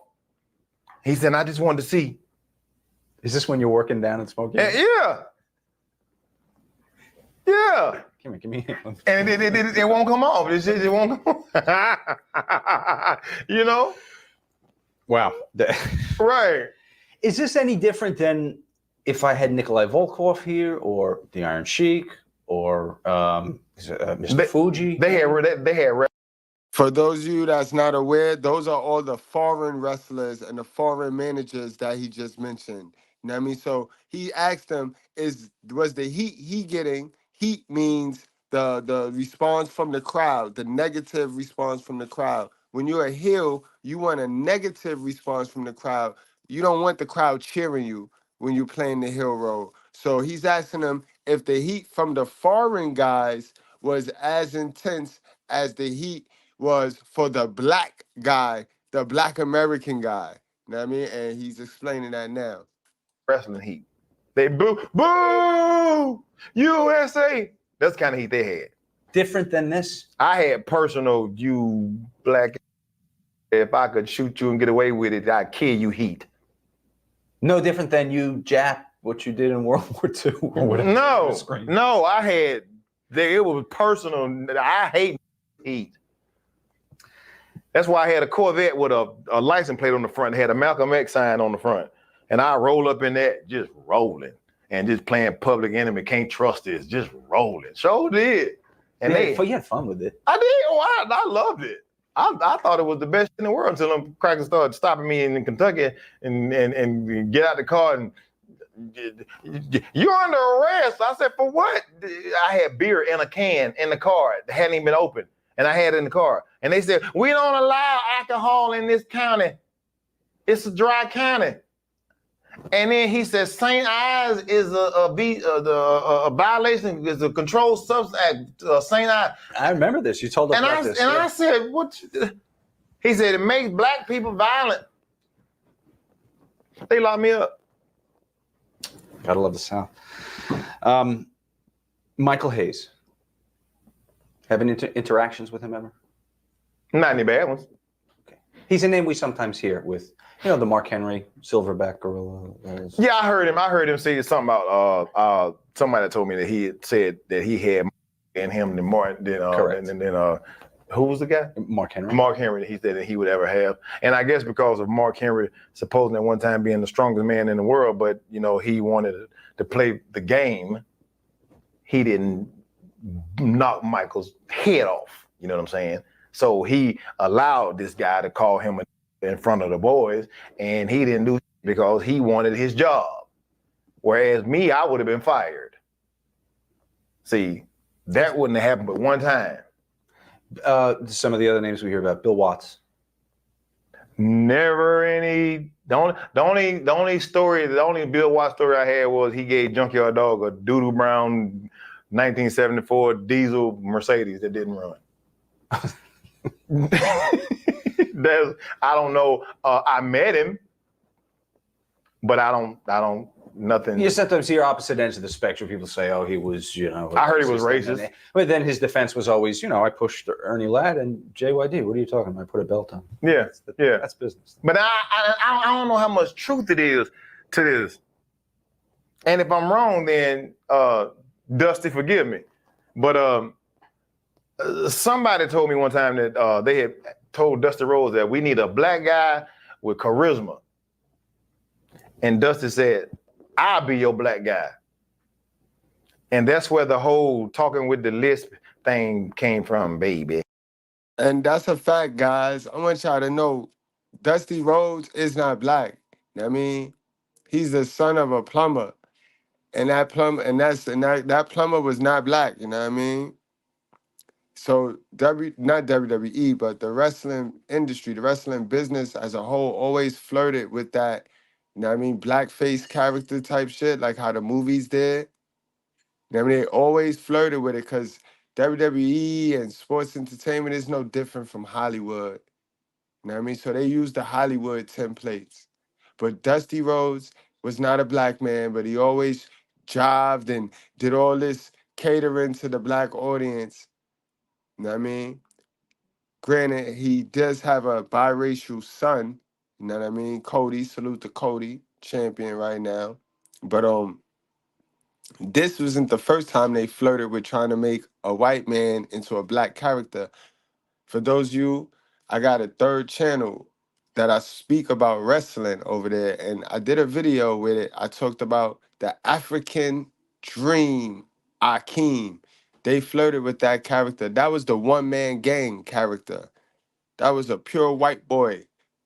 He said, I just wanted to see. Is this when you're working down and smoking? Yeah. Yeah. Give me. And it won't come off. It won't come off. You know? Wow. Right. Is this any different than if I had Nikolai Volkov here, or the Iron Sheik, or Mr. Fuji? They had. For those of you that's not aware, those are all the foreign wrestlers and the foreign managers that he just mentioned. You know what I mean? So he asked them, was the heat he getting? Heat means the response from the crowd, the negative response from the crowd. When you're a heel, you want a negative response from the crowd. You don't want the crowd cheering you when you're playing the heel role. So he's asking them if the heat from the foreign guys was as intense as the heat was for the black guy, the black American guy. You know what I mean? And he's explaining that now. Wrestling heat. They boo, USA. That's the kind of heat they had. Different than this? I had personal, you black, if I could shoot you and get away with it, I'd kill you heat. No different than you Jap, what you did in World War II or whatever. No, I had, it was personal. I hate heat. That's why I had a Corvette with a license plate on the front. It had a Malcolm X sign on the front. And I roll up in that, just rolling. And just playing Public Enemy, Can't Trust This, just rolling. Sure did. And you had fun with it. I did. Oh, I loved it. I thought it was the best in the world until them crackers started stopping me in Kentucky and get out the car and you're under arrest. I said, for what? I had beer in a can in the car. It hadn't even been opened. And I had it in the car. And they said, we don't allow alcohol in this county. It's a dry county. And then he said, St. Ives is a violation, is a controlled substance act, St. Ives. I remember this. You told us about this. And I said, what? He said, it makes black people violent. They locked me up. Gotta love the South. Michael Hayes. Have any interactions with him ever? Not any bad ones. Okay. He's a name we sometimes hear with, the Mark Henry, Silverback Gorilla. Yeah, I heard him say something about somebody told me that he had said that he had in him than Martin, Correct. and then who was the guy? Mark Henry. Mark Henry, he said that he would ever have. And I guess because of Mark Henry supposing at one time being the strongest man in the world, but he wanted to play the game, he didn't knock Michael's head off. You know what I'm saying? So he allowed this guy to call him in front of the boys, and he didn't do it because he wanted his job. Whereas me, I would have been fired. See, that wouldn't have happened but one time. Some of the other names we hear about, Bill Watts. Never any. The only Bill Watts story I had was he gave Junkyard Dog a doo-doo brown 1974 diesel Mercedes that didn't run. I don't know. I met him, but I don't nothing. You sometimes hear opposite ends of the spectrum. People say, "Oh, he was," I heard he was racist. But then his defense was always, I pushed Ernie Ladd and JYD. What are you talking about? I put a belt on. Yeah, that's business. But I don't know how much truth it is to this. And if I'm wrong, then Dusty, forgive me. But somebody told me one time that they had told Dusty Rhodes that we need a black guy with charisma. And Dusty said, I'll be your black guy. And that's where the whole talking with the lisp thing came from, baby. And that's a fact, guys. I want y'all to know Dusty Rhodes is not black. You know what I mean? He's the son of a plumber. And that plumber was not black, you know what I mean? So not WWE, but the wrestling industry, the wrestling business as a whole always flirted with that, you know what I mean, blackface character type shit, like how the movies did. You know what I mean? They always flirted with it because WWE and sports entertainment is no different from Hollywood. You know what I mean? So they use the Hollywood templates. But Dusty Rhodes was not a black man, but he always jived and did all this catering to the black audience. You know what I mean? Granted, he does have a biracial son. You know what I mean? Cody, salute to Cody, champion right now. But this wasn't the first time they flirted with trying to make a white man into a black character. For those of you, I got a third channel that I speak about wrestling over there, and I did a video with it. I talked about the African Dream, Akeem. They flirted with that character. That was the one-man gang character. That was a pure white boy. You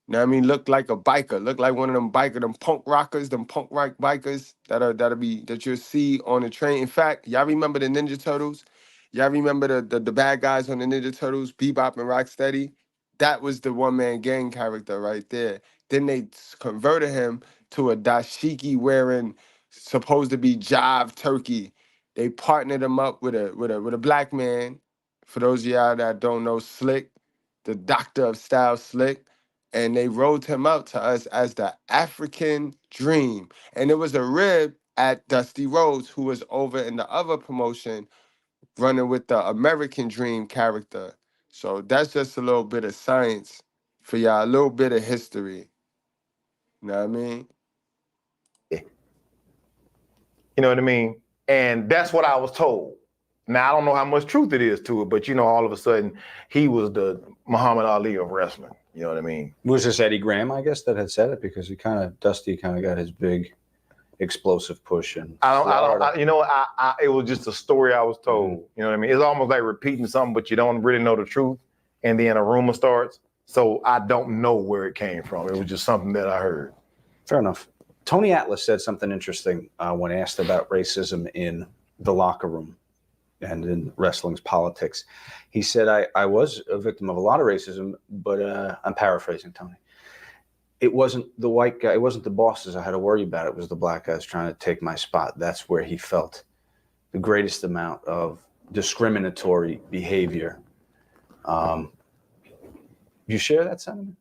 know what I mean? Looked like a biker. Looked like one of them them punk rockers, them punk rock bikers that you'll see on the train. In fact, y'all remember the Ninja Turtles? Y'all remember the bad guys on the Ninja Turtles, Bebop and Rocksteady? That was the one-man gang character right there. Then they converted him to a dashiki wearing, supposed to be jive turkey. They partnered him up with a black man. For those of y'all that don't know, Slick, the doctor of style, Slick, and they rolled him out to us as the African Dream. And it was a rib at Dusty Rhodes, who was over in the other promotion running with the American Dream character. So that's just a little bit of science for y'all, a little bit of history. You know what I mean? You know what I mean? And that's what I was told. Now, I don't know how much truth it is to it, but, you know, all of a sudden, he was the Muhammad Ali of wrestling. You know what I mean? Was this Eddie Graham, I guess, that had said it? Because Dusty kind of got his big explosive push. And it was just a story I was told. You know what I mean? It's almost like repeating something, but you don't really know the truth. And then a rumor starts. So I don't know where it came from. It was just something that I heard. Fair enough. Tony Atlas said something interesting when asked about racism in the locker room and in wrestling's politics. He said, I was a victim of a lot of racism, but I'm paraphrasing Tony. It wasn't the white guy, it wasn't the bosses I had to worry about. It was the black guys trying to take my spot. That's where he felt the greatest amount of discriminatory behavior. You share that sentiment?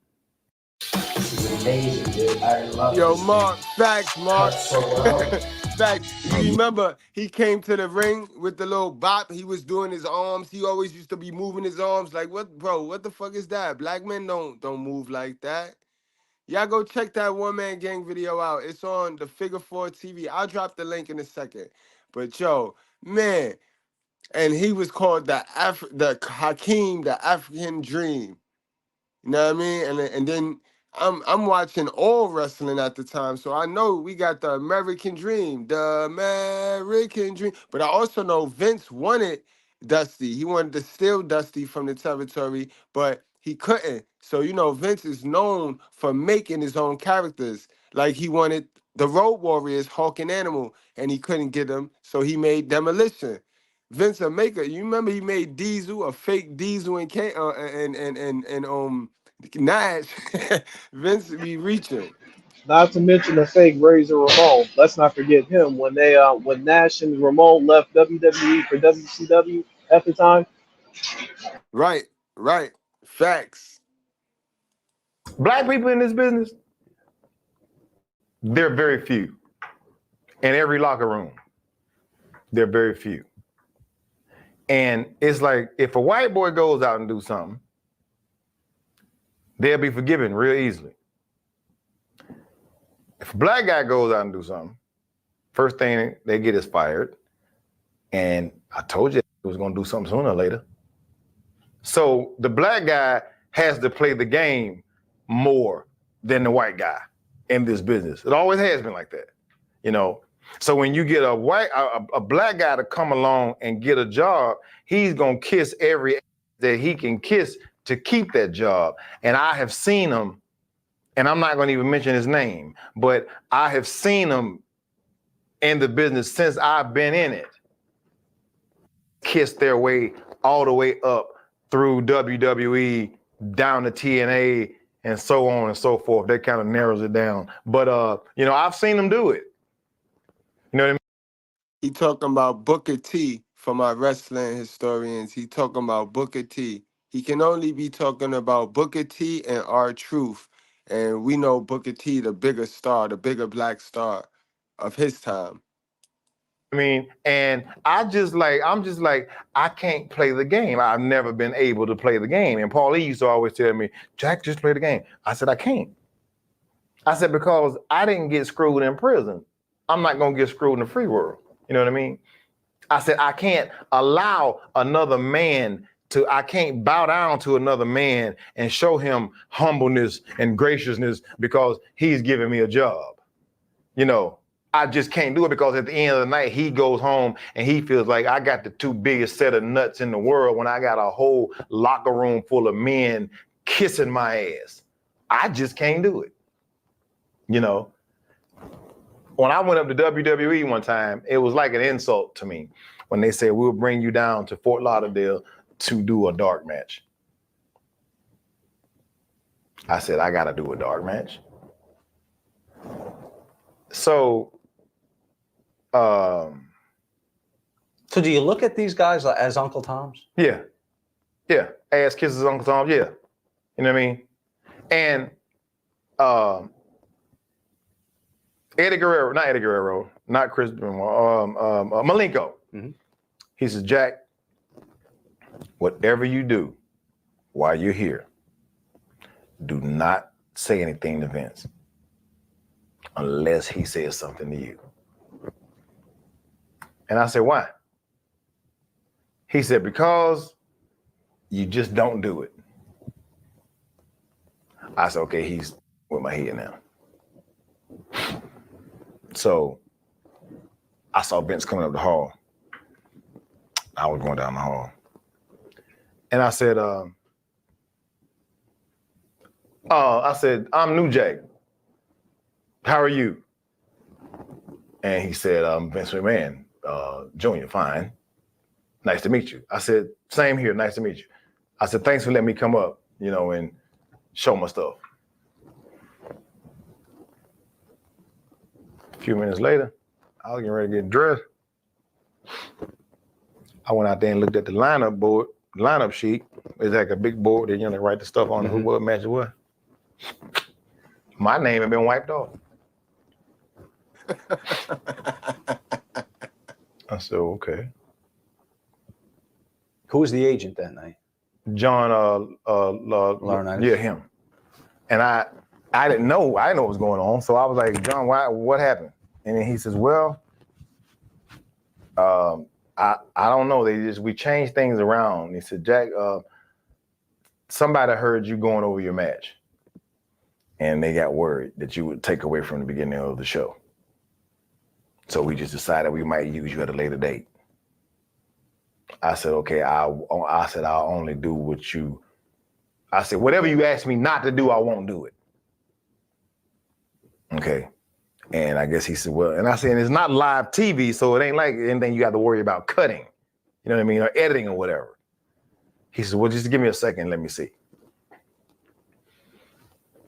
This is amazing, dude. I love Yo, this Mark, thing. facts, Mark. So well. Facts. You remember he came to the ring with the little bop. He was doing his arms. He always used to be moving his arms. Like, what, bro? What the fuck is that? Black men don't move like that. Y'all go check that one-man gang video out. It's on the Figure 4 TV. I'll drop the link in a second. But yo, man, and he was called the Hakeem, the African Dream. You know what I mean? And then I'm watching all wrestling at the time, so I know we got the American Dream, but I also know Vince wanted Dusty. He wanted to steal Dusty from the territory, but he couldn't. So you know, Vince is known for making his own characters. Like he wanted the Road Warriors, Hawk and Animal, and he couldn't get them, so he made Demolition. Vince a maker. You remember he made Diesel, a fake Diesel and Nash. Vince be reaching. Not to mention the fake Razor Ramon. Let's not forget him when when Nash and Ramon left WWE for WCW at the time. Right. Facts. Black people in this business, they're very few. In every locker room, they're very few. And it's like, if a white boy goes out and do something, they'll be forgiven real easily. If a black guy goes out and do something, first thing they get is fired. And I told you he was going to do something sooner or later. So the black guy has to play the game more than the white guy in this business. It always has been like that, you know. So when you get a black guy to come along and get a job, he's gonna kiss every that he can kiss to keep that job. And I have seen him, and I'm not gonna even mention his name, but I have seen him in the business since I've been in it, kiss their way all the way up through WWE, down to TNA, and so on and so forth. That kind of narrows it down. But you know, I've seen them do it. You know what I mean? He talking about Booker T for my wrestling historians. He talking about Booker T. He can only be talking about Booker T and R-Truth. And we know Booker T, the bigger star, the bigger black star of his time. I mean, and I'm just like, I can't play the game. I've never been able to play the game. And Paulie used to always tell me, Jack, just play the game. I said, I can't. I said, because I didn't get screwed in prison. I'm not going to get screwed in the free world. You know what I mean? I said, I can't allow another man I can't bow down to another man and show him humbleness and graciousness because he's giving me a job. You know, I just can't do it because at the end of the night, he goes home and he feels like I got the 2 biggest set of nuts in the world when I got a whole locker room full of men kissing my ass. I just can't do it. You know, when I went up to WWE one time, it was like an insult to me when they said, we'll bring you down to Fort Lauderdale to do a dark match. I said, I got to do a dark match. So do you look at these guys as Uncle Toms? Yeah. Yeah. Ass kisses Uncle Tom. Yeah. You know what I mean? And not Eddie Guerrero, not Chris Benoit, Malenko. Mm-hmm. He says, Jack, whatever you do while you're here, do not say anything to Vince unless he says something to you. And I said, why? He said, because you just don't do it. I said, okay, he's with my head now. So I saw Vince coming up the hall. I was going down the hall. And I said, I'm New Jack. How are you? And he said, Vince McMahon, Junior, fine. Nice to meet you. I said, same here, nice to meet you. I said, thanks for letting me come up, you know, and show my stuff. A few minutes later, I was getting ready to get dressed. I went out there and looked at the lineup sheet. It's like a big board that you know they write the stuff on who what match it was. My name had been wiped off. I said, okay. Who was the agent that night? John Laurinaitis? Yeah, him. And I didn't know what was going on. So I was like, John, what happened? And then he says, well, I don't know. We changed things around. He said, Jack, somebody heard you going over your match. And they got worried that you would take away from the beginning of the show. So we just decided we might use you at a later date. I said, okay, I'll only do what you, I said, whatever you ask me not to do, I won't do it. Okay. And I guess he said, well, and I said, and it's not live TV, so it ain't like anything you got to worry about cutting, you know what I mean, or editing or whatever. He said, well, just give me a second, let me see.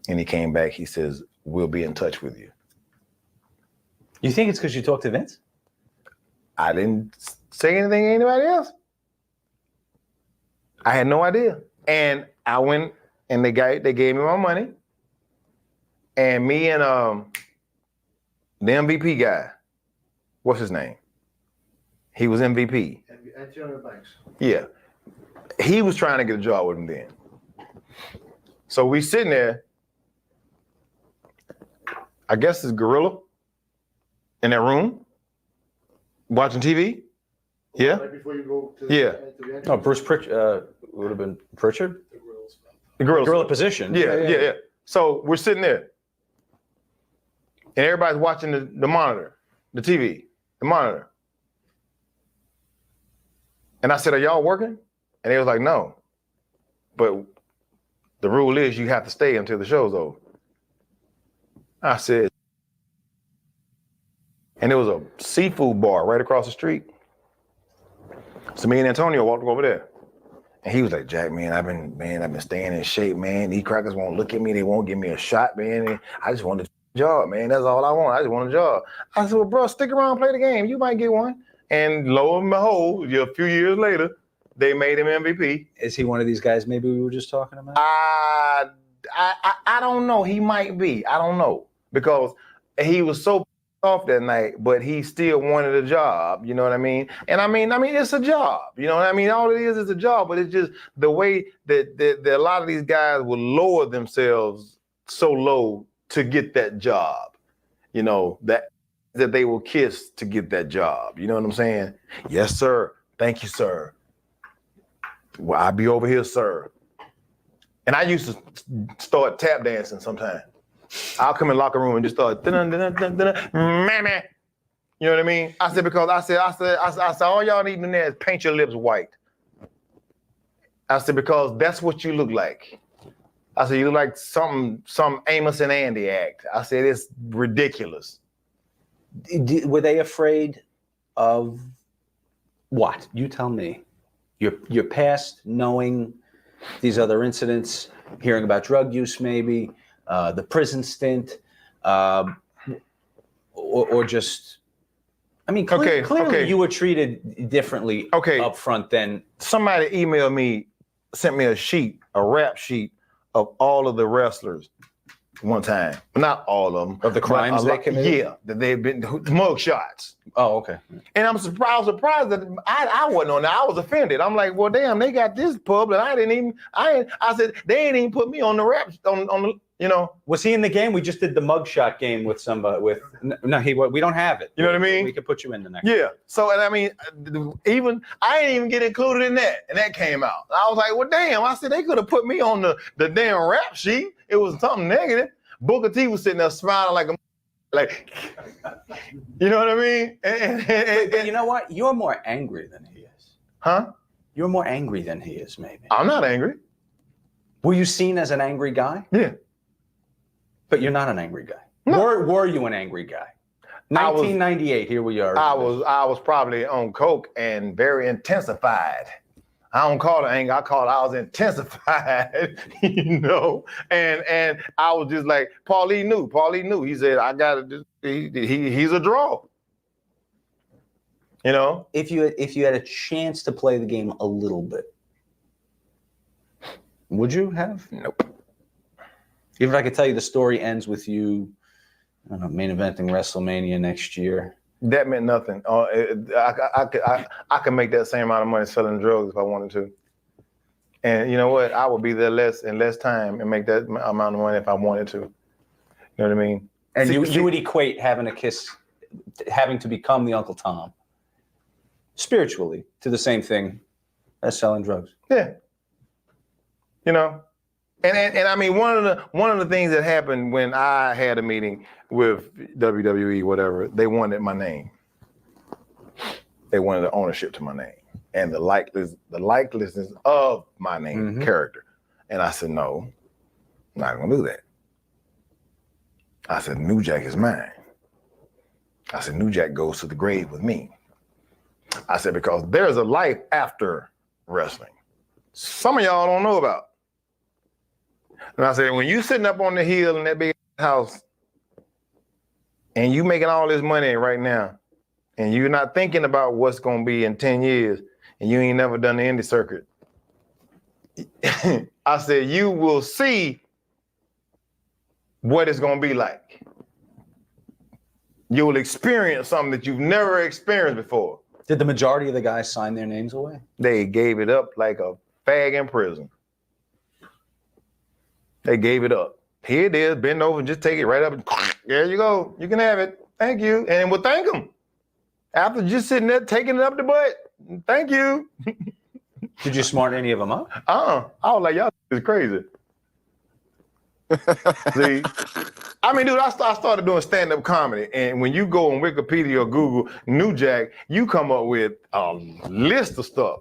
And he came back, he says, we'll be in touch with you. You think it's because you talked to Vince? I didn't say anything to anybody else. I had no idea. And I went and they gave me my money. And me and the MVP guy, what's his name? He was MVP. Yeah. He was trying to get a job with him then. So we sitting there, I guess it's Gorilla in that room, watching TV. Yeah. Right before you go to the No, Bruce Pritchard would have been Pritchard. The gorilla position. Yeah. So we're sitting there, and everybody's watching the monitor, the TV, the monitor. And I said, "Are y'all working?" And they was like, "No." But the rule is you have to stay until the show's over. I said, and there was a seafood bar right across the street. So me and Antonio walked over there. And he was like, Jack, man, I've been staying in shape, man. These crackers won't look at me. They won't give me a shot, man. And I just want a job, man. That's all I want. I just want a job. I said, well, bro, stick around, play the game. You might get one. And lo and behold, a few years later, they made him MVP. Is he one of these guys maybe we were just talking about? I don't know. He might be. I don't know. Because he was so off that night, but he still wanted a job. You know what I mean? And I mean, it's a job. You know what I mean? All it is a job, but it's just the way that a lot of these guys will lower themselves so low to get that job. You know, that they will kiss to get that job. You know what I'm saying? Yes, sir. Thank you, sir. Well, I'll be over here, sir. And I used to start tap dancing sometimes. I'll come in the locker room and just start, mammy. You know what I mean? I said, because I said, all y'all need to do is paint your lips white. I said, because that's what you look like. I said, you look like some Amos and Andy act. I said, it's ridiculous. Were they afraid of what? You tell me. Your past, knowing these other incidents, hearing about drug use maybe, the prison stint, or just, I mean, clearly you were treated differently up front than. Somebody emailed me, sent me a rap sheet of all of the wrestlers one time. Not all of them. Of the crimes they committed? Yeah, that they've been mug shots. Oh, okay. And I'm surprised that I wasn't on that. I was offended. I'm like, well, damn, they got this pub and I said, they ain't even put me on the rap, on the, you know. Was he in the game? We just did the mugshot game with somebody. We don't have it. You know what I mean? We could put you in the next. Yeah. So, and I mean, I didn't even get included in that, and that came out. I was like, well, damn. I said they could have put me on the damn rap sheet. It was something negative. Booker T was sitting there smiling like, you know what I mean? But you know what? You're more angry than he is. Huh? You're more angry than he is, maybe. I'm not angry. Were you seen as an angry guy? Yeah. But you're not an angry guy. No. Were you an angry guy? 1998, here we are. I was probably on coke and very intensified. I don't call it anger. I was intensified, you know. And I was just like, Paulie knew. He said, I got to. He's a draw. You know. If you had a chance to play the game a little bit, would you have? Nope. Even if I could tell you the story ends with you, I don't know, main eventing WrestleMania next year. That meant nothing. I could make that same amount of money selling drugs if I wanted to. And you know what? I would be there less time and make that amount of money if I wanted to. You know what I mean? And you would equate having to become the Uncle Tom spiritually to the same thing as selling drugs. Yeah. You know? And I mean, one of the things that happened when I had a meeting with WWE, whatever, they wanted my name. They wanted the ownership to my name and the likeliness of my name, character. And I said, no, I'm not gonna do that. I said, New Jack is mine. I said, New Jack goes to the grave with me. I said, because there's a life after wrestling. Some of y'all don't know about. And I said, when you sitting up on the hill in that big house and you making all this money right now and you're not thinking about what's going to be in 10 years and you ain't never done the indie circuit, I said, you will see what it's going to be like. You will experience something that you've never experienced before. Did the majority of the guys sign their names away? They gave it up like a fag in prison. They gave it up. Here it is, bend over and just take it right up. And there you go. You can have it. Thank you. And we'll thank them. After just sitting there, taking it up the butt. Thank you. Did you smart any of them up? I was like, y'all is crazy. See? I mean, dude, I started doing stand-up comedy. And when you go on Wikipedia or Google New Jack, you come up with a list of stuff.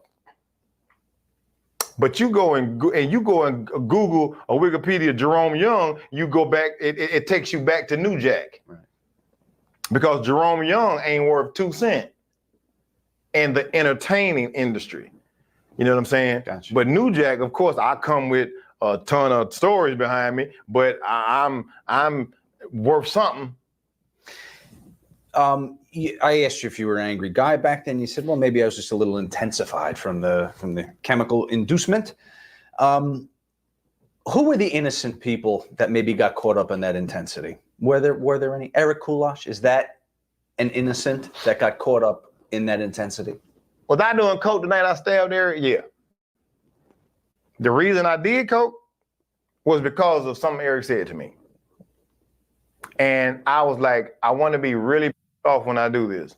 But you go and Google or Wikipedia Jerome Young, you go back, it takes you back to New Jack. Right. Because Jerome Young ain't worth 2 cents in the entertaining industry. You know what I'm saying? Gotcha. But New Jack, of course, I come with a ton of stories behind me, but I'm worth something. I asked you if you were an angry guy back then. You said, well, maybe I was just a little intensified from the chemical inducement. Who were the innocent people that maybe got caught up in that intensity? Were there any? Eric Kulash, is that an innocent that got caught up in that intensity? Was I doing coke the night I stabbed Eric? Yeah. The reason I did coke was because of something Eric said to me. And I was like, I want to be really off when I do this.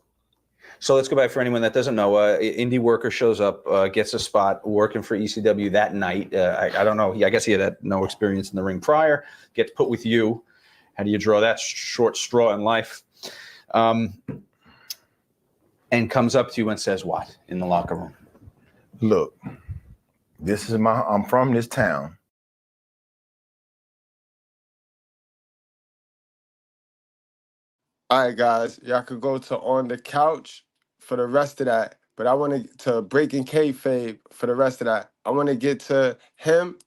So let's go back for anyone that doesn't know. Indie worker shows up, gets a spot working for ECW that night. I don't know. I guess he had no experience in the ring prior. Gets put with you. How do you draw that short straw in life? And comes up to you and says what in the locker room? Look, I'm from this town. All right, guys, y'all could go to On the Couch for the rest of that. But I want to Breaking Kayfabe for the rest of that. I want to get to him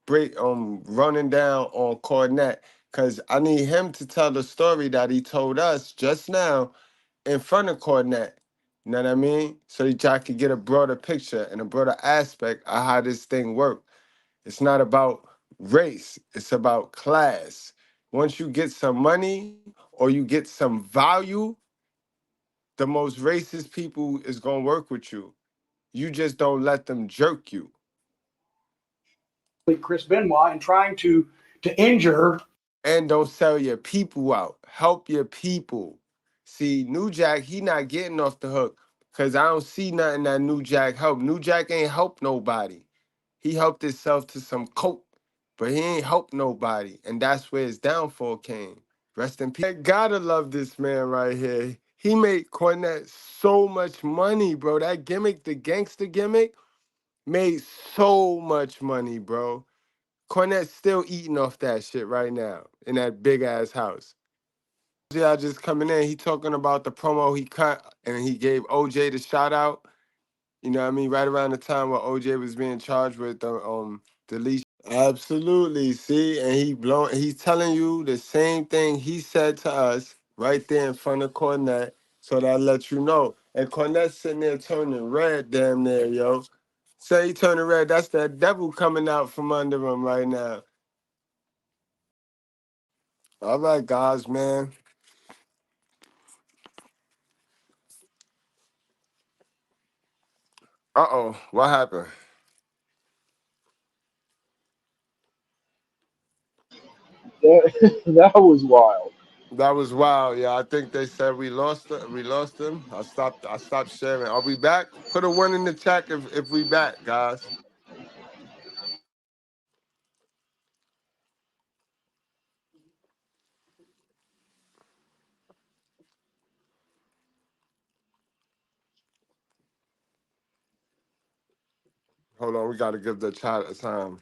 running down on Cornette, because I need him to tell the story that he told us just now in front of Cornette. You know what I mean? So that y'all could get a broader picture and a broader aspect of how this thing works. It's not about race, it's about class. Once you get some money or you get some value, the most racist people is gonna work with you. You just don't let them jerk you. Chris Benoit and trying to injure. And don't sell your people out. Help your people. See, New Jack, he not getting off the hook because I don't see nothing that New Jack helped. New Jack ain't helped nobody. He helped himself to some coke, but he ain't helped nobody. And that's where his downfall came. Rest in peace. I gotta love this man right here. He made Cornette so much money, bro. That gimmick, the gangster gimmick, made so much money, bro. Cornette's still eating off that shit right now in that big ass house. Yeah, just coming in, he talking about the promo he cut and he gave OJ the shout out. You know what I mean? Right around the time where OJ was being charged with the deletion. Absolutely. See, and he's telling you the same thing he said to us right there in front of Cornette. So that lets you know. And Cornette's sitting there turning red damn near, yo. Say he turning red, that's that devil coming out from under him right now. All right, guys, man. Uh-oh, what happened? That was wild. That was wild, yeah. I think they said we lost him. I stopped sharing. Are we back? Put a 1 in the chat if we back, guys. Hold on, we gotta give the chat a time.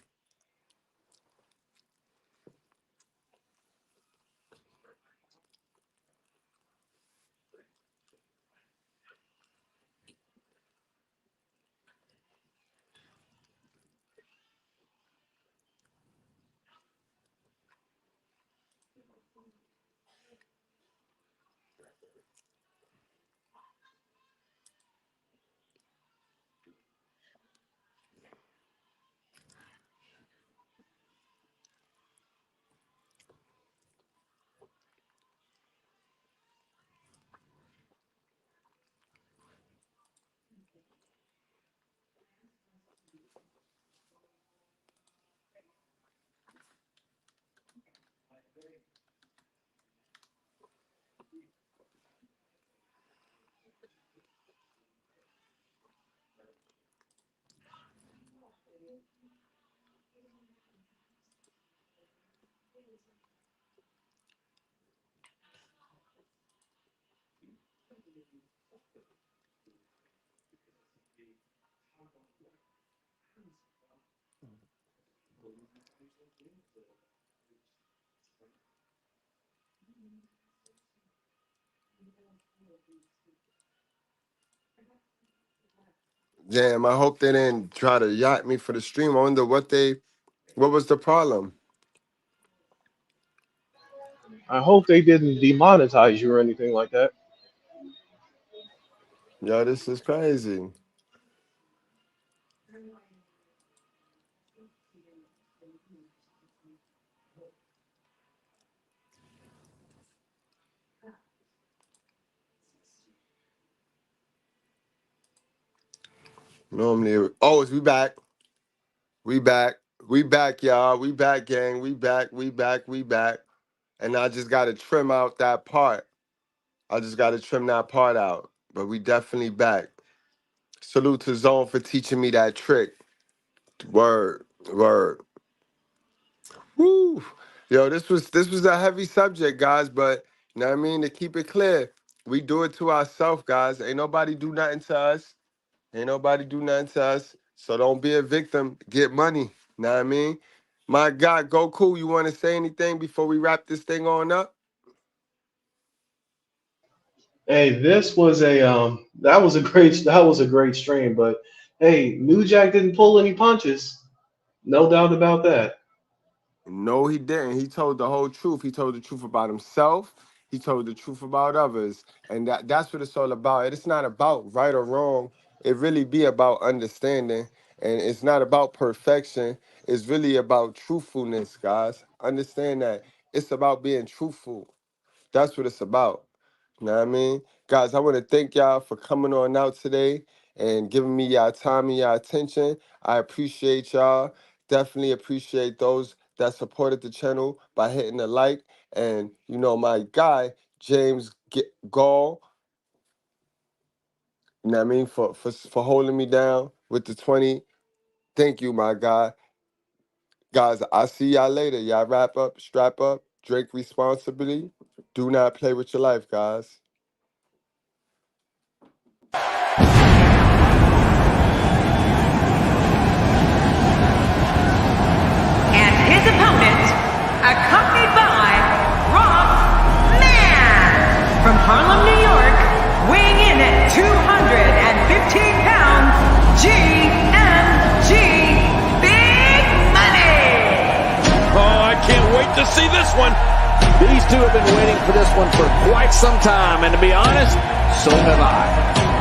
Damn, I hope they didn't try to yacht me for the stream. I wonder what was the problem? I hope they didn't demonetize you or anything like that. Yo, this is crazy. Normally, oh, we back. We back. We back, y'all. We back, gang. We back. We back. We back. And I just got to trim out that part. I just got to trim that part out. But we definitely back. Salute to Zone for teaching me that trick. Word. Word. Woo. Yo, this was a heavy subject, guys. But, you know what I mean? To keep it clear, we do it to ourselves, guys. Ain't nobody do nothing to us. Ain't nobody do nothing to us. So don't be a victim. Get money. Know what I mean? My God, Goku, you want to say anything before we wrap this thing on up? Hey, this was a that was a great stream, but hey, New Jack didn't pull any punches. No doubt about that. No, he didn't. He told the whole truth. He told the truth about himself. He told the truth about others. And that's what it's all about. It's not about right or wrong. It really be about understanding. And it's not about perfection. It's really about truthfulness, guys. Understand that. It's about being truthful. That's what it's about. You know what I mean? Guys, I want to thank y'all for coming on out today and giving me y'all time and y'all attention. I appreciate y'all. Definitely appreciate those that supported the channel by hitting the like. And, you know, my guy, James Gall, you know what I mean, for holding me down with the 20. Thank you, my guy. Guys, I'll see y'all later. Y'all wrap up, strap up, drink responsibly. Do not play with your life, guys. And his opponent, accompanied by Rob Man from Harlem, New York, weighing in at 215 pounds, GMG Big Money. Oh, I can't wait to see this one. These two have been waiting for this one for quite some time, and to be honest, so have I.